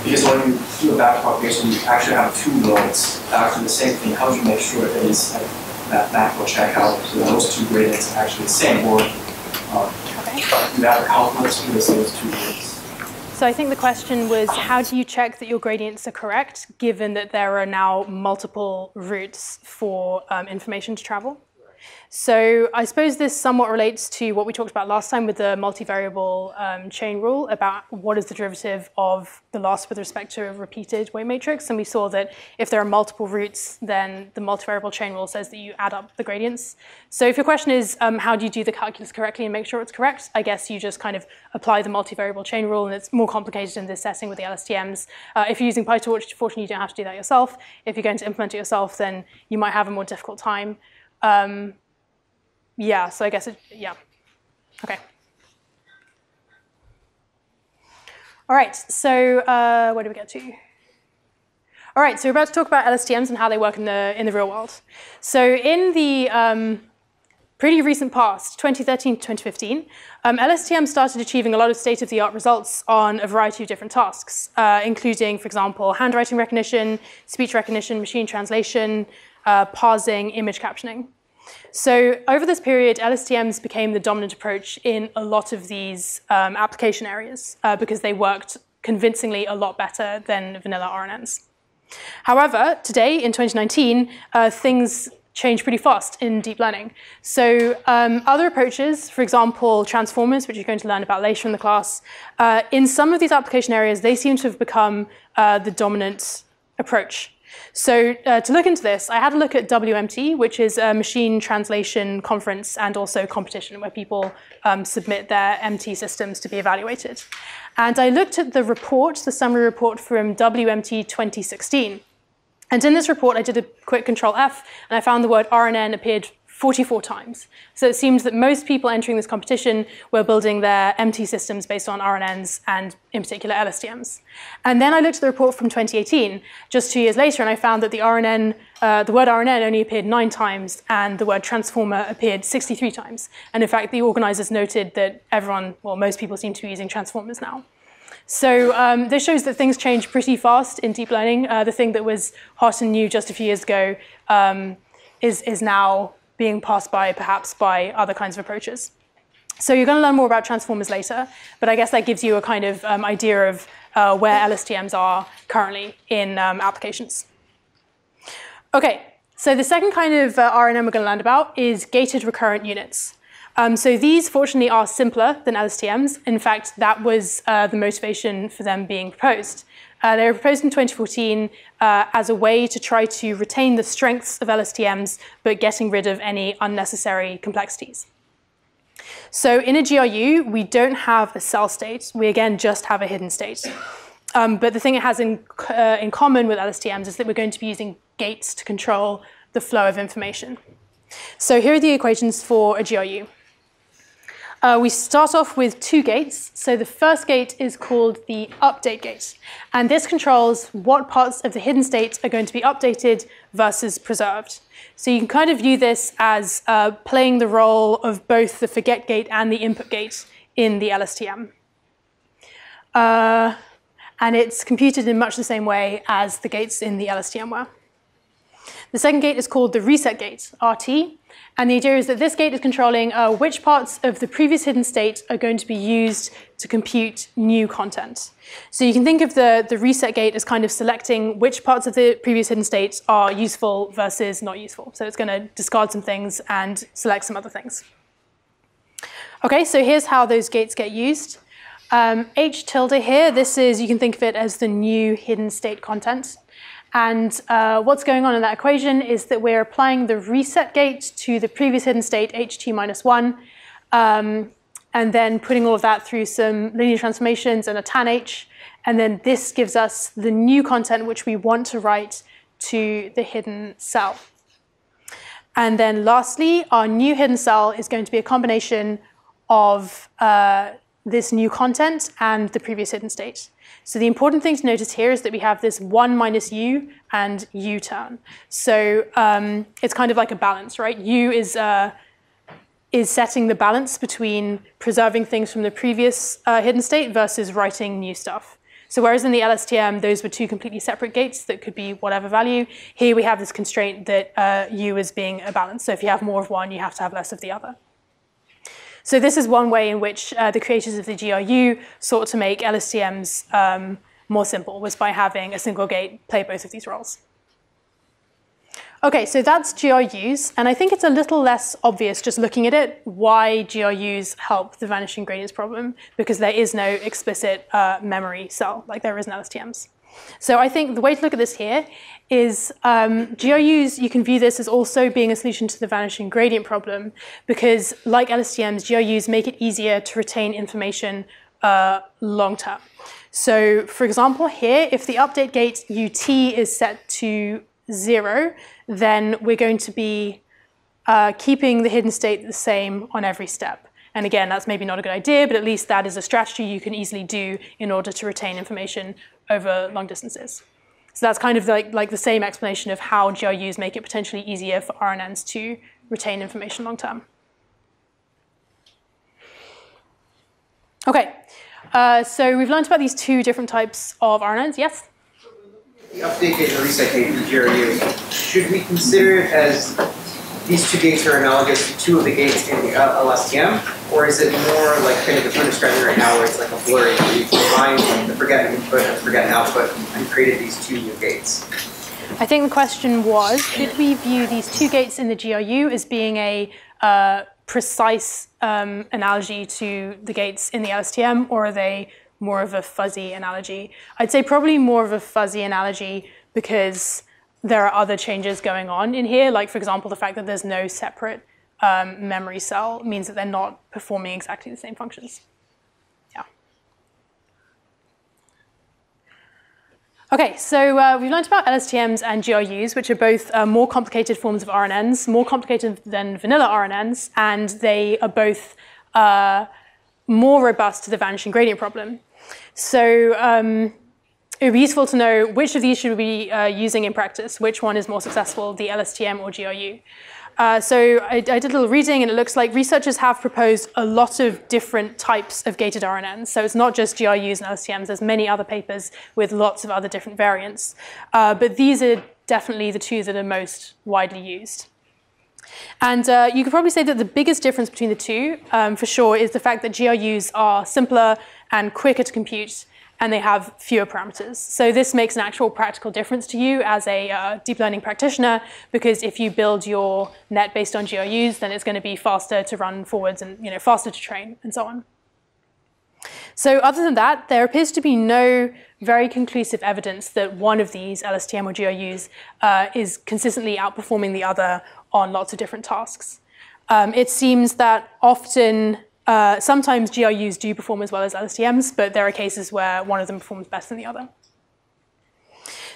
because when you do a back propagation, you actually have two nodes after the same thing, how do you make sure that it's like mathematical checkout so those two gradients are actually the same, or you have a calculus with those two gradients? So I think the question was, how do you check that your gradients are correct, given that there are now multiple routes for information to travel? So I suppose this somewhat relates to what we talked about last time with the multivariable chain rule about what is the derivative of the loss with respect to a repeated weight matrix. And we saw that if there are multiple routes, then the multivariable chain rule says that you add up the gradients. So if your question is, how do you do the calculus correctly and make sure it's correct, I guess you just kind of apply the multivariable chain rule, and it's more complicated in this setting with the LSTMs. If you're using PyTorch, fortunately, you don't have to do that yourself. If you're going to implement it yourself, then you might have a more difficult time. Yeah, so I guess yeah. Okay. All right, so where do we get to? All right, so we're about to talk about LSTMs and how they work in the real world. So in the pretty recent past, 2013 to 2015, LSTM started achieving a lot of state-of-the-art results on a variety of different tasks, including, for example, handwriting recognition, speech recognition, machine translation, parsing, image captioning. So over this period, LSTMs became the dominant approach in a lot of these application areas because they worked convincingly a lot better than vanilla RNNs. However, today, in 2019, things change pretty fast in deep learning. So other approaches, for example, transformers, which you're going to learn about later in the class, in some of these application areas, they seem to have become the dominant approach. So to look into this, I had a look at WMT, which is a machine translation conference and also competition where people submit their MT systems to be evaluated. And I looked at the report, the summary report from WMT 2016. And in this report, I did a quick Control F, and I found the word RNN appeared 44 times. So it seems that most people entering this competition were building their MT systems based on RNNs and, in particular, LSTMs. And then I looked at the report from 2018, just 2 years later, and I found that the word RNN only appeared 9 times, and the word transformer appeared 63 times. And in fact, the organizers noted that most people seem to be using transformers now. So this shows that things change pretty fast in deep learning. The thing that was hot and new just a few years ago is now being passed by, perhaps, by other kinds of approaches. So you're going to learn more about transformers later, but I guess that gives you a kind of idea of where LSTMs are currently in applications. OK, so the second kind of RNN we're going to learn about is gated recurrent units. So these, fortunately, are simpler than LSTMs. In fact, that was the motivation for them being proposed. They were proposed in 2014 as a way to try to retain the strengths of LSTMs, but getting rid of any unnecessary complexities. So in a GRU, we don't have a cell state. We, again, just have a hidden state. But the thing it has in common with LSTMs is that we're going to be using gates to control the flow of information. So here are the equations for a GRU. We start off with 2 gates. So the first gate is called the update gate. And this controls what parts of the hidden state are going to be updated versus preserved. So you can kind of view this as playing the role of both the forget gate and the input gate in the LSTM. And it's computed in much the same way as the gates in the LSTM were. The second gate is called the reset gate, RT. And the idea is that this gate is controlling which parts of the previous hidden state are going to be used to compute new content. So you can think of the reset gate as kind of selecting which parts of the previous hidden state are useful versus not useful. So it's going to discard some things and select some other things. OK, so here's how those gates get used. H tilde here, you can think of it as the new hidden state content. And what's going on in that equation is that we're applying the reset gate to the previous hidden state, ht-1, and then putting all of that through some linear transformations and a tan h. And then this gives us the new content which we want to write to the hidden cell. And then lastly, our new hidden cell is going to be a combination of this new content and the previous hidden state. So the important thing to notice here is that we have this 1 minus u and u term. So it's kind of like a balance, right? U is setting the balance between preserving things from the previous hidden state versus writing new stuff. So whereas in the LSTM, those were 2 completely separate gates that could be whatever value, here we have this constraint that u is being a balance. So if you have more of one, you have to have less of the other. So this is one way in which the creators of the GRU sought to make LSTMs more simple, was by having a single gate play both of these roles. OK, so that's GRUs. And I think it's a little less obvious just looking at it why GRUs help the vanishing gradients problem, because there is no explicit memory cell like there is in LSTMs. So I think the way to look at this here is GRUs, you can view this as also being a solution to the vanishing gradient problem, because like LSTMs, GRUs make it easier to retain information long term. So for example, here, if the update gate UT is set to 0, then we're going to be keeping the hidden state the same on every step. And again, that's maybe not a good idea, but at least that is a strategy you can easily do in order to retain information over long distances. So that's kind of like the same explanation of how GRUs make it potentially easier for RNNs to retain information long term. Okay, so we've learned about these two different types of RNNs. Yes? The update gate and the reset gate in the GRU, should we consider it as these two gates are analogous to two of the gates in the LSTM, or is it more like kind of what you're describing right now, where it's like a blurring, where you combine the forget and input and forget and output and created these two new gates? I think the question was, should we view these two gates in the GRU as being a precise analogy to the gates in the LSTM, or are they more of a fuzzy analogy? I'd say probably more of a fuzzy analogy because there are other changes going on in here, like for example, the fact that there's no separate memory cell means that they're not performing exactly the same functions. Yeah. Okay, so we've learned about LSTMs and GRUs, which are both more complicated forms of RNNs, more complicated than vanilla RNNs, and they are both more robust to the vanishing gradient problem. So it would be useful to know which of these should we be using in practice, which one is more successful, the LSTM or GRU. So I did a little reading, and it looks like researchers have proposed a lot of different types of gated RNNs. So it's not just GRUs and LSTMs, there's many other papers with lots of other different variants. But these are definitely the two that are most widely used. And you could probably say that the biggest difference between the two, for sure, is the fact that GRUs are simpler and quicker to compute, and they have fewer parameters. So this makes an actual practical difference to you as a deep learning practitioner, because if you build your net based on GRUs, then it's going to be faster to run forwards and faster to train, and so on. So other than that, there appears to be no very conclusive evidence that one of these, LSTM or GRUs, is consistently outperforming the other on lots of different tasks. It seems that often, sometimes GRUs do perform as well as LSTMs, but there are cases where one of them performs better than the other.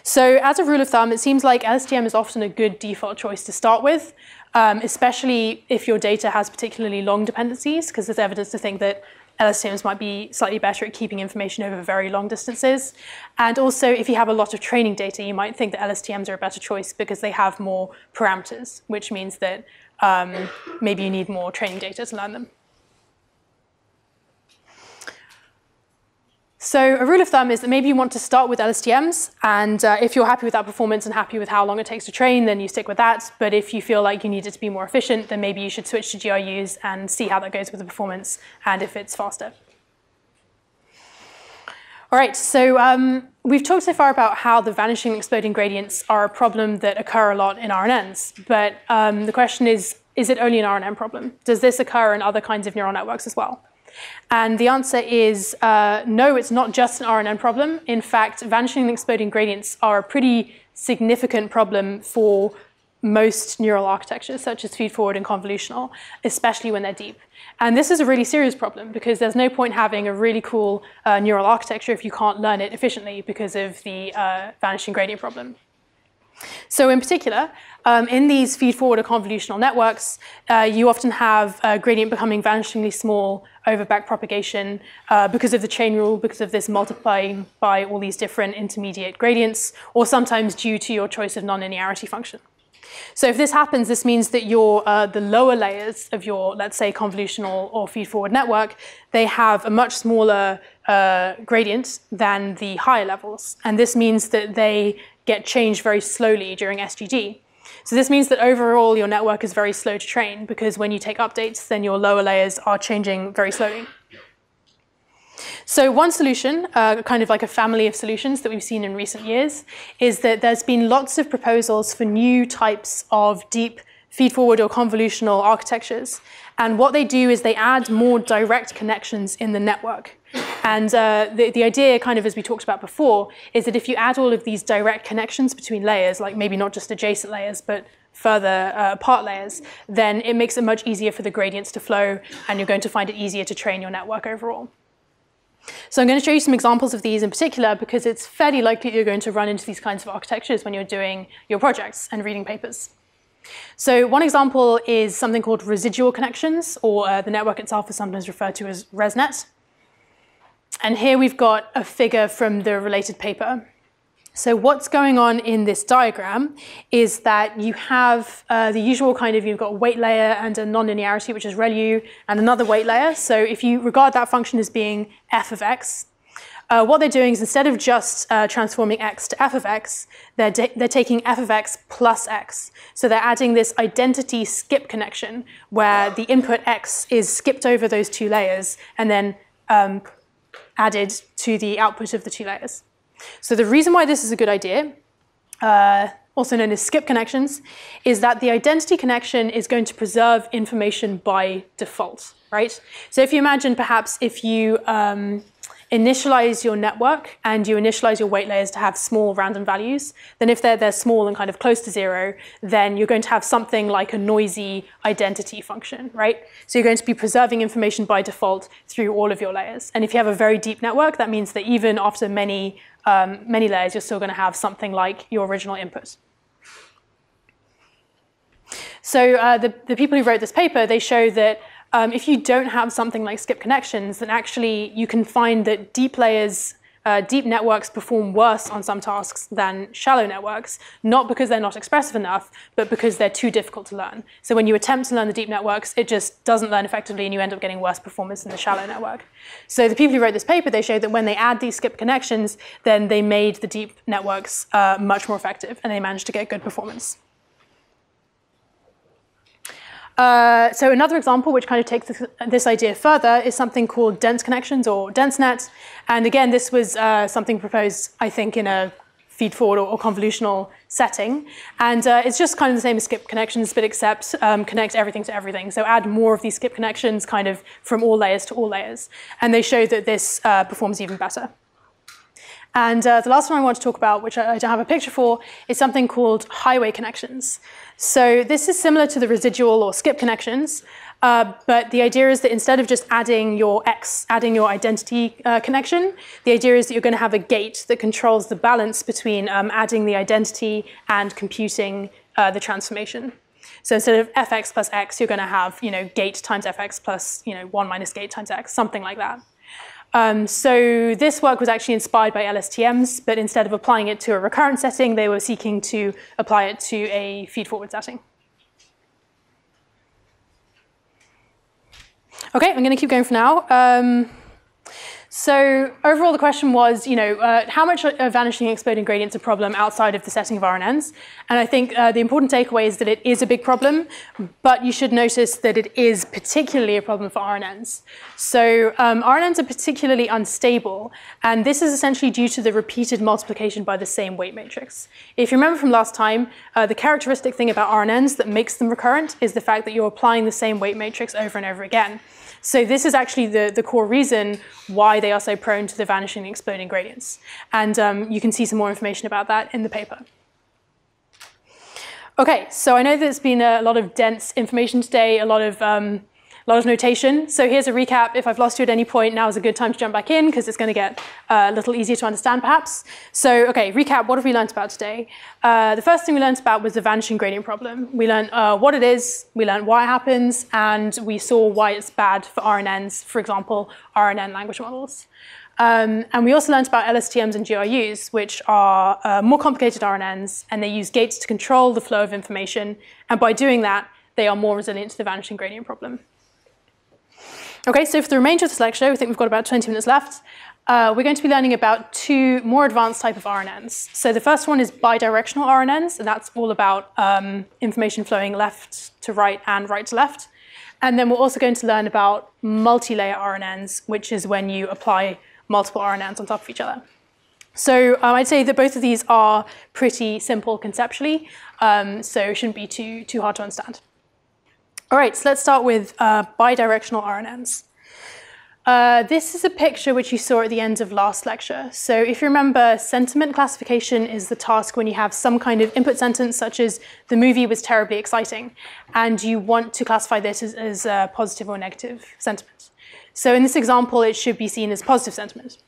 So as a rule of thumb, it seems like LSTM is often a good default choice to start with, especially if your data has particularly long dependencies, because there's evidence to think that LSTMs might be slightly better at keeping information over very long distances. And also, if you have a lot of training data, you might think that LSTMs are a better choice because they have more parameters, which means that maybe you need more training data to learn them. So a rule of thumb is that maybe you want to start with LSTMs, and if you're happy with that performance and happy with how long it takes to train, then you stick with that. But if you feel like you need it to be more efficient, then maybe you should switch to GRUs and see how that goes with the performance and if it's faster. All right, so we've talked so far about how the vanishing and exploding gradients are a problem that occur a lot in RNNs. But the question is it only an RNN problem? Does this occur in other kinds of neural networks as well? And the answer is no, it's not just an RNN problem. In fact, vanishing and exploding gradients are a pretty significant problem for most neural architectures, such as feed-forward and convolutional, especially when they're deep. And this is a really serious problem because there's no point having a really cool neural architecture if you can't learn it efficiently because of the vanishing gradient problem. So in particular, in these feed-forward or convolutional networks, you often have a gradient becoming vanishingly small over backpropagation because of the chain rule, because of this multiplying by all these different intermediate gradients, or sometimes due to your choice of nonlinearity function. So if this happens, this means that the lower layers of your, let's say, convolutional or feed-forward network, they have a much smaller gradient than the higher levels. And this means that they get changed very slowly during SGD. So this means that overall your network is very slow to train because when you take updates, then your lower layers are changing very slowly. So one solution, kind of like a family of solutions that we've seen in recent years, is that there's been lots of proposals for new types of deep feed-forward or convolutional architectures. And what they do is they add more direct connections in the network. And the idea, kind of as we talked about before, is that if you add all of these direct connections between layers, like maybe not just adjacent layers, but further apart layers, then it makes it much easier for the gradients to flow, and you're going to find it easier to train your network overall. So I'm going to show you some examples of these in particular because it's fairly likely you're going to run into these kinds of architectures when you're doing your projects and reading papers. So one example is something called residual connections, or the network itself is sometimes referred to as ResNet. And here we've got a figure from the related paper. So what's going on in this diagram is that you have the usual kind of, you've got a weight layer and a nonlinearity, which is ReLU, and another weight layer. So if you regard that function as being f of x, what they're doing is instead of just transforming x to f of x, they're taking f of x plus x. So they're adding this identity skip connection where the input x is skipped over those two layers and then added to the output of the two layers. So the reason why this is a good idea, also known as skip connections, is that the identity connection is going to preserve information by default, right? So if you imagine perhaps if you initialize your network and you initialize your weight layers to have small random values, then if they're small and kind of close to 0, then you're going to have something like a noisy identity function, right? So you're going to be preserving information by default through all of your layers. And if you have a very deep network, that means that even after many layers, you're still going to have something like your original input. So the people who wrote this paper, they show that if you don't have something like skip connections, then actually you can find that deep layers, deep networks perform worse on some tasks than shallow networks, not because they're not expressive enough, but because they're too difficult to learn. So when you attempt to learn the deep networks, it just doesn't learn effectively and you end up getting worse performance in the shallow network. So the people who wrote this paper, they showed that when they add these skip connections, then they made the deep networks much more effective and they managed to get good performance. So another example, which kind of takes this idea further, is something called dense connections or DenseNet. And again, this was something proposed, I think, in a feed-forward or convolutional setting. And it's just kind of the same as skip connections, but except connect everything to everything. So add more of these skip connections kind of from all layers to all layers. And they show that this performs even better. And the last one I want to talk about, which I don't have a picture for, is something called highway connections. So this is similar to the residual or skip connections, but the idea is that instead of just adding your identity connection, the idea is that you're going to have a gate that controls the balance between adding the identity and computing the transformation. So instead of fx plus x, you're going to have gate times fx plus 1 minus gate times x, something like that. So this work was actually inspired by LSTMs, but instead of applying it to a recurrent setting, they were seeking to apply it to a feed-forward setting. OK, I'm going to keep going for now. So overall, the question was, how much are vanishing exploding gradients a problem outside of the setting of RNNs? And I think the important takeaway is that it is a big problem, but you should notice that it is particularly a problem for RNNs. So RNNs are particularly unstable, and this is essentially due to the repeated multiplication by the same weight matrix. If you remember from last time, the characteristic thing about RNNs that makes them recurrent is the fact that you're applying the same weight matrix over and over again. So this is actually the core reason why they are so prone to the vanishing and exploding gradients. And you can see some more information about that in the paper. OK, so I know there's been a lot of dense information today, a lot of notation. So here's a recap. If I've lost you at any point, now is a good time to jump back in, because it's going to get a little easier to understand, perhaps. So OK, recap, what have we learned about today? The first thing we learned about was the vanishing gradient problem. We learned what it is, we learned why it happens, and we saw why it's bad for RNNs, for example, RNN language models. And we also learned about LSTMs and GRUs, which are more complicated RNNs, and they use gates to control the flow of information. And by doing that, they are more resilient to the vanishing gradient problem. OK, so for the remainder of this lecture, we think we've got about 20 minutes left. We're going to be learning about 2 more advanced type of RNNs. So the first one is bidirectional RNNs, and that's all about information flowing left to right and right to left. And then we're also going to learn about multi-layer RNNs, which is when you apply multiple RNNs on top of each other. So I'd say that both of these are pretty simple conceptually, so it shouldn't be too hard to understand. All right, so let's start with bidirectional RNNs. This is a picture which you saw at the end of last lecture. So if you remember, sentiment classification is the task when you have some kind of input sentence, such as the movie was terribly exciting, and you want to classify this as a positive or negative sentiment. So in this example, it should be seen as positive sentiment.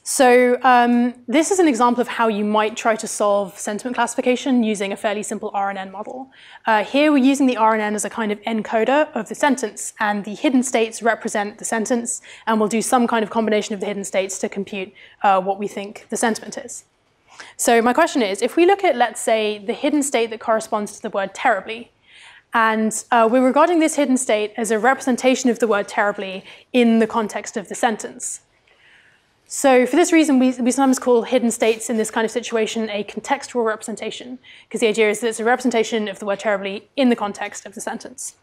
So this is an example of how you might try to solve sentiment classification using a fairly simple RNN model. Here we're using the RNN as a kind of encoder of the sentence, and the hidden states represent the sentence, and we'll do some kind of combination of the hidden states to compute what we think the sentiment is. So my question is, if we look at, let's say, the hidden state that corresponds to the word terribly, and we're regarding this hidden state as a representation of the word terribly in the context of the sentence. So for this reason, we sometimes call hidden states in this kind of situation a contextual representation, because the idea is that it's a representation of the word terribly in the context of the sentence.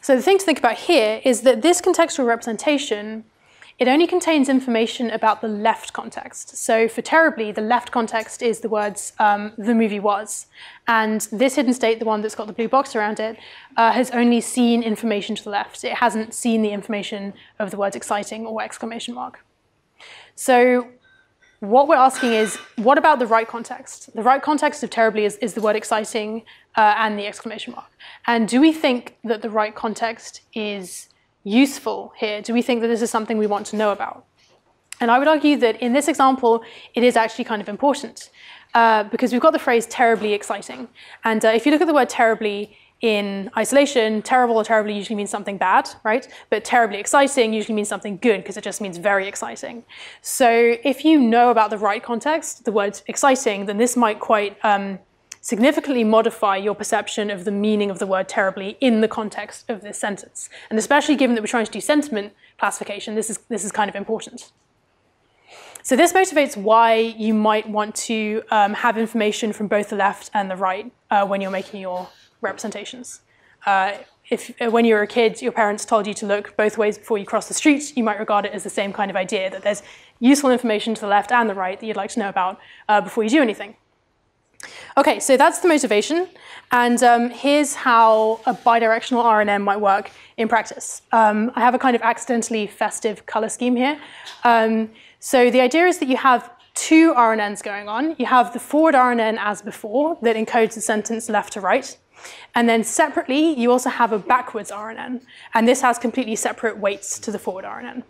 So the thing to think about here is that this contextual representation, it only contains information about the left context. So for terribly, the left context is the words the movie was. And this hidden state, the one that's got the blue box around it, has only seen information to the left. It hasn't seen the information of the words exciting or exclamation mark. So what we're asking is, what about the right context? The right context of terribly is the word exciting and the exclamation mark. And do we think that the right context is useful here? Do we think that this is something we want to know about? And I would argue that in this example, it is actually kind of important because we've got the phrase terribly exciting. And if you look at the word terribly in isolation, terrible or terribly usually means something bad, right? But terribly exciting usually means something good because it just means very exciting. So if you know about the right context, the word exciting, then this might quite significantly modify your perception of the meaning of the word terribly in the context of this sentence. And especially given that we're trying to do sentiment classification, this is kind of important. So this motivates why you might want to have information from both the left and the right when you're making your representations. When you were a kid, your parents told you to look both ways before you cross the street, you might regard it as the same kind of idea, that there's useful information to the left and the right that you'd like to know about before you do anything. Okay, so that's the motivation, and here's how a bidirectional RNN might work in practice. I have a kind of accidentally festive color scheme here. So the idea is that you have two RNNs going on. You have the forward RNN as before that encodes the sentence left to right, and then separately you also have a backwards RNN, and this has completely separate weights to the forward RNN.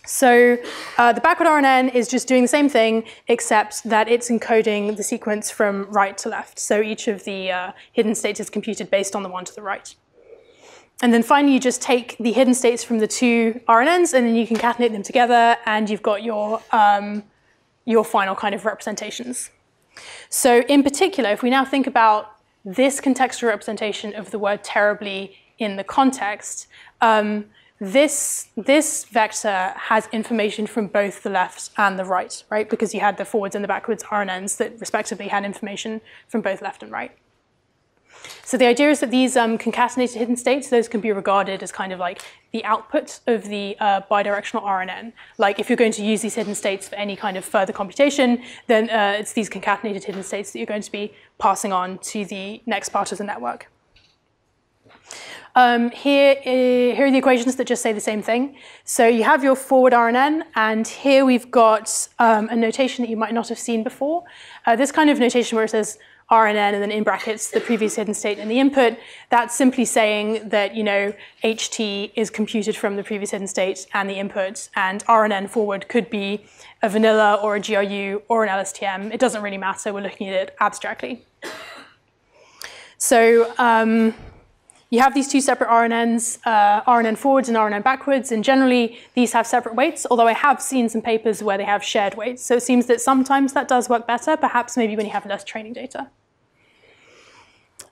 So the backward RNN is just doing the same thing, except that it's encoding the sequence from right to left. So each of the hidden states is computed based on the one to the right. And then finally, you just take the hidden states from the two RNNs, and then you concatenate them together, and you've got your final kind of representations. So in particular, if we now think about this contextual representation of the word terribly in the context, this vector has information from both the left and the right, right? Because you had the forwards and the backwards RNNs that respectively had information from both left and right. So the idea is that these concatenated hidden states, those can be regarded as kind of like the output of the bidirectional RNN. Like if you're going to use these hidden states for any kind of further computation, then it's these concatenated hidden states that you're going to be passing on to the next part of the network. Here are the equations that just say the same thing. So you have your forward RNN, and here we've got a notation that you might not have seen before. This kind of notation where it says RNN and then in brackets the previous hidden state and the input, that's simply saying that, you know, HT is computed from the previous hidden state and the input, and RNN forward could be a vanilla or a GRU or an LSTM. It doesn't really matter. We're looking at it abstractly. So you have these two separate RNNs, RNN forwards and RNN backwards, and generally these have separate weights, although I have seen some papers where they have shared weights. So it seems that sometimes that does work better, perhaps maybe when you have less training data.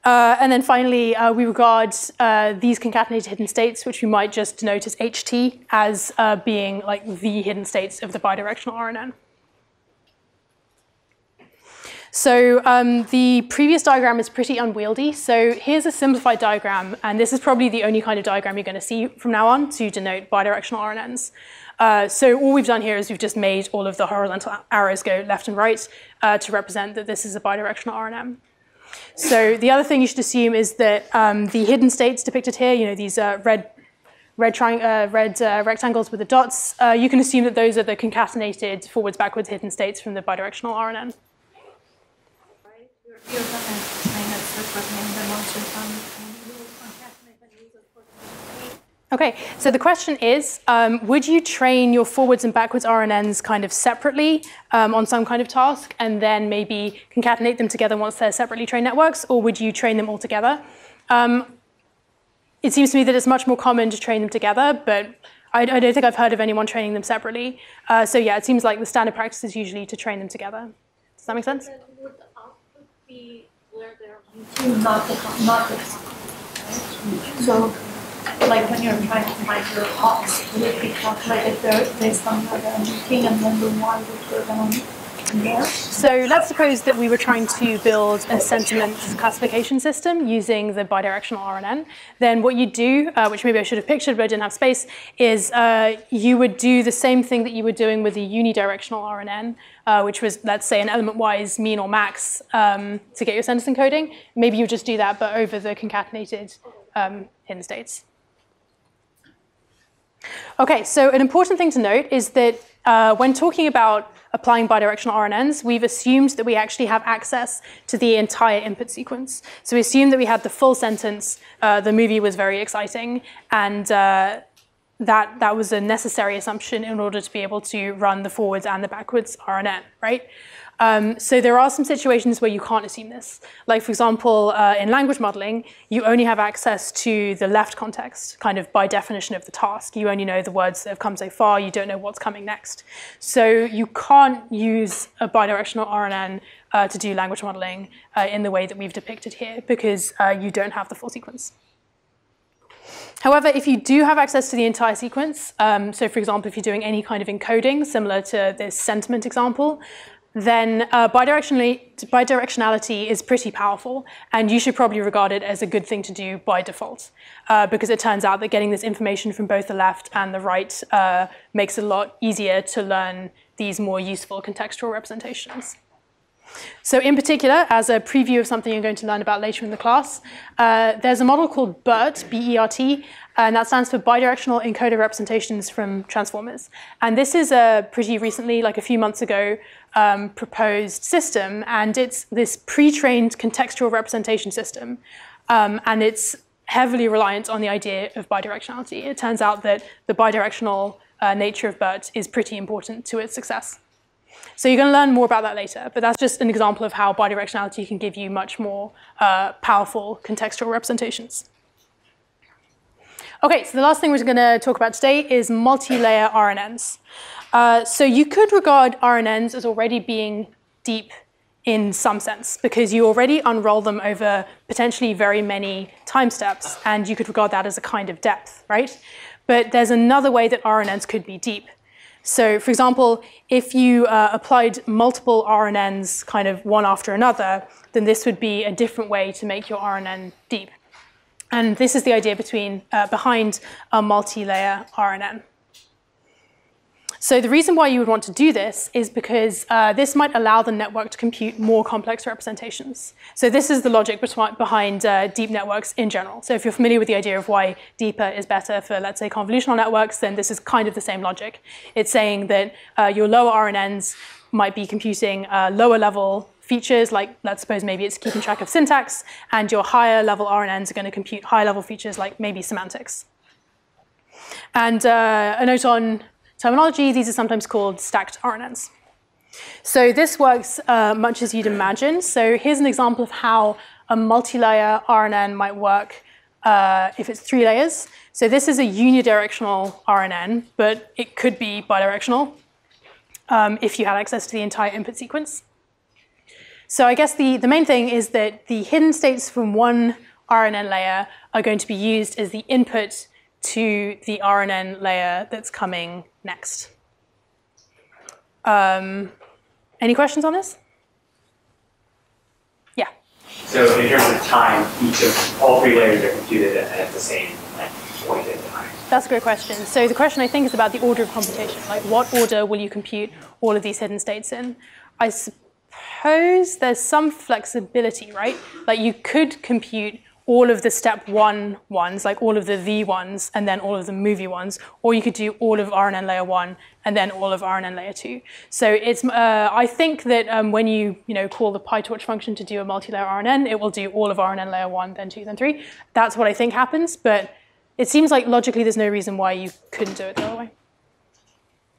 And then finally, we regard these concatenated hidden states, which we might just denote as HT, as being like the hidden states of the bidirectional RNN. So the previous diagram is pretty unwieldy. So here's a simplified diagram, and this is probably the only kind of diagram you're going to see from now on to denote bidirectional RNNs. So all we've done here is we've just made all of the horizontal arrows go left and right to represent that this is a bidirectional RNN. So the other thing you should assume is that the hidden states depicted here, you know, these red rectangles with the dots, you can assume that those are the concatenated forwards-backwards hidden states from the bidirectional RNN. You're going to explain that separately in the demonstration. You concatenate and use it for the Okay, so the question is, would you train your forwards and backwards RNNs kind of separately on some kind of task and then maybe concatenate them together once they're separately trained networks, or would you train them all together? It seems to me that it's much more common to train them together, but I don't think I've heard of anyone training them separately. So yeah, it seems like the standard practice is usually to train them together. Does that make sense? Then would the output be where they're meeting, not the right? So, like when you're trying to find your ops, would it be calculated based on where they're meeting, and then the Y would go down there? So let's suppose that we were trying to build a sentiment classification system using the bidirectional RNN. Then what you do, which maybe I should have pictured but I didn't have space, is you would do the same thing that you were doing with the unidirectional RNN, which was, let's say, an element-wise mean or max to get your sentence encoding. Maybe you would just do that, but over the concatenated hidden states. Okay, so an important thing to note is that when talking about applying bidirectional RNNs, we've assumed that we actually have access to the entire input sequence. So we assumed that we had the full sentence, the movie was very exciting, and that was a necessary assumption in order to be able to run the forwards and the backwards RNN, right? So there are some situations where you can't assume this. Like, for example, in language modeling, you only have access to the left context, kind of by definition of the task. You only know the words that have come so far. You don't know what's coming next. So you can't use a bidirectional RNN to do language modeling in the way that we've depicted here, because you don't have the full sequence. However, if you do have access to the entire sequence, so for example, if you're doing any kind of encoding, similar to this sentiment example, then bidirectionality is pretty powerful, and you should probably regard it as a good thing to do by default, because it turns out that getting this information from both the left and the right makes it a lot easier to learn these more useful contextual representations. So in particular, as a preview of something you're going to learn about later in the class, there's a model called BERT, B-E-R-T, and that stands for Bidirectional Encoder Representations from Transformers. And this is a pretty recently, like a few months ago, proposed system, and it's this pre-trained contextual representation system, and it's heavily reliant on the idea of bidirectionality. It turns out that the bidirectional nature of BERT is pretty important to its success. So you're going to learn more about that later, but that's just an example of how bidirectionality can give you much more powerful contextual representations. Okay, so the last thing we're going to talk about today is multi-layer RNNs. So you could regard RNNs as already being deep in some sense, because you already unroll them over potentially very many time steps, and you could regard that as a kind of depth, right? But there's another way that RNNs could be deep. So, for example, if you applied multiple RNNs kind of one after another, then this would be a different way to make your RNN deep. And this is the idea behind a multi-layer RNN. So the reason why you would want to do this is because this might allow the network to compute more complex representations. So this is the logic behind deep networks in general. So if you're familiar with the idea of why deeper is better for, let's say, convolutional networks, then this is kind of the same logic. It's saying that your lower RNNs might be computing lower level features, like let's suppose maybe it's keeping track of syntax, and your higher level RNNs are going to compute higher level features like maybe semantics. And a note on terminology, these are sometimes called stacked RNNs. So this works much as you'd imagine. So here's an example of how a multi-layer RNN might work if it's 3 layers. So this is a unidirectional RNN, but it could be bidirectional if you had access to the entire input sequence. So I guess the main thing is that the hidden states from one RNN layer are going to be used as the input to the RNN layer that's coming next. Any questions on this? Yeah. So in terms of time, all 3 layers are computed at the same point in time. That's a great question. So the question I think is about the order of computation. Like, what order will you compute all of these hidden states in? I suppose there's some flexibility, right? Like, you could compute all of the step 1 ones, like all of the V ones, and then all of the movie ones, or you could do all of RNN layer 1 and then all of RNN layer 2. So it's, I think that when you call the PyTorch function to do a multi-layer RNN, it will do all of RNN layer 1, then 2, then 3. That's what I think happens, but it seems like logically there's no reason why you couldn't do it the other way.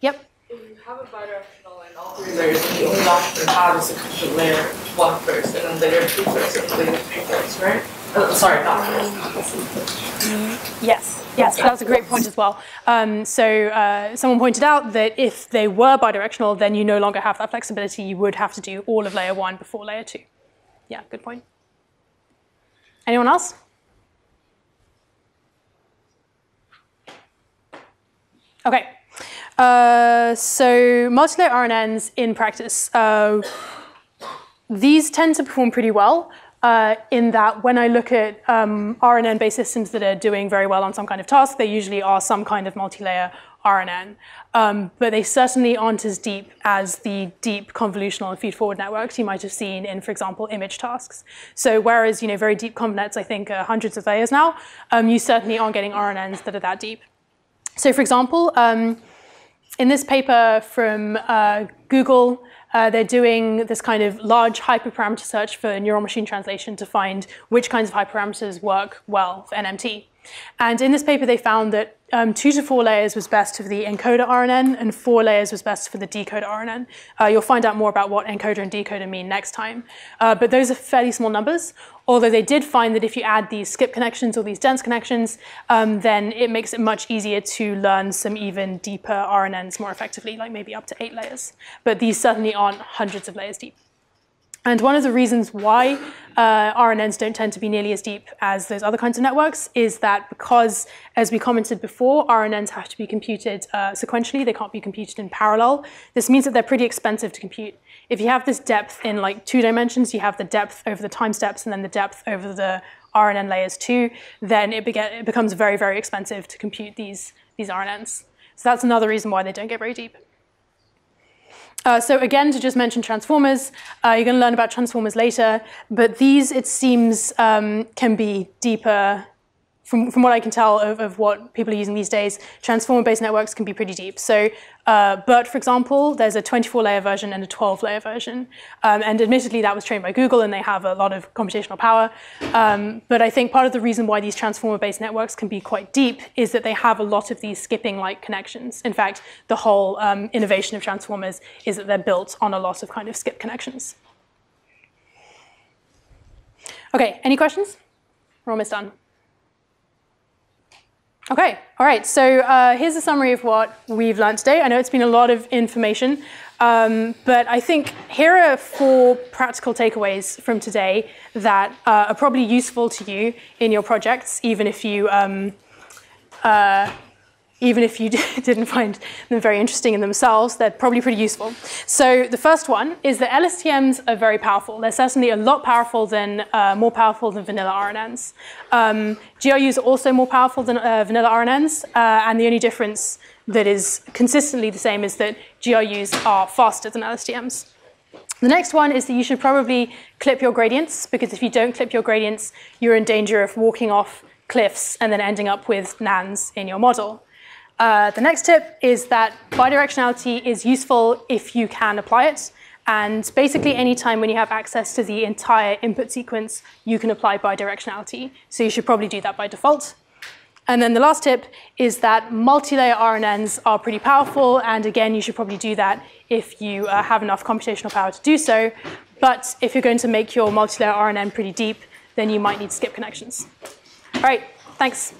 Yep. If you have a bidirectional and all three layers, and the only option to have is to complete layer 1 first, and then layer 2 first, and layer 3 first, right? Sorry, not first. Yes, that's a great point as well. Someone pointed out that if they were bidirectional, then you no longer have that flexibility. You would have to do all of layer 1 before layer 2. Yeah, good point. Anyone else? Okay. So multi-layer RNNs in practice, these tend to perform pretty well in that when I look at RNN-based systems that are doing very well on some kind of task, they usually are some kind of multi-layer RNN. But they certainly aren't as deep as the deep convolutional and feed-forward networks you might have seen in, for example, image tasks. So whereas very deep convnets, I think, are hundreds of layers now, you certainly aren't getting RNNs that are that deep. So for example, in this paper from Google, they're doing this kind of large hyperparameter search for neural machine translation to find which kinds of hyperparameters work well for NMT. And in this paper, they found that 2 to 4 layers was best for the encoder RNN, and 4 layers was best for the decoder RNN. You'll find out more about what encoder and decoder mean next time. But those are fairly small numbers, although they did find that if you add these skip connections or these dense connections, then it makes it much easier to learn some even deeper RNNs more effectively, like maybe up to 8 layers. But these certainly aren't hundreds of layers deep. And one of the reasons why RNNs don't tend to be nearly as deep as those other kinds of networks is that because, as we commented before, RNNs have to be computed sequentially. They can't be computed in parallel. This means that they're pretty expensive to compute. If you have this depth in like 2 dimensions, you have the depth over the time steps and then the depth over the RNN layers too, then it becomes very, very expensive to compute these RNNs. So that's another reason why they don't get very deep. So again, to just mention transformers, you're going to learn about transformers later, but these, it seems, can be deeper. From what I can tell of what people are using these days, transformer-based networks can be pretty deep. So BERT, for example, there's a 24-layer version and a 12-layer version. And admittedly, that was trained by Google, and they have a lot of computational power. But I think part of the reason why these transformer-based networks can be quite deep is that they have a lot of these skipping-like connections. In fact, the whole innovation of transformers is that they're built on a lot of kind of skip connections. OK, any questions? We're almost done. OK, all right, so here's a summary of what we've learned today. I know it's been a lot of information, but I think here are 4 practical takeaways from today that are probably useful to you in your projects, even if you didn't find them very interesting in themselves. They're probably pretty useful. So the first one is that LSTMs are very powerful. They're certainly a lot more powerful than vanilla RNNs. GRUs are also more powerful than vanilla RNNs, and the only difference that is consistently the same is that GRUs are faster than LSTMs. The next one is that you should probably clip your gradients, because if you don't clip your gradients, you're in danger of walking off cliffs and then ending up with NANs in your model. The next tip is that bidirectionality is useful if you can apply it. And basically, any time when you have access to the entire input sequence, you can apply bidirectionality. So you should probably do that by default. And then the last tip is that multi-layer RNNs are pretty powerful. And again, you should probably do that if you have enough computational power to do so. But if you're going to make your multi-layer RNN pretty deep, then you might need skip connections. All right, thanks.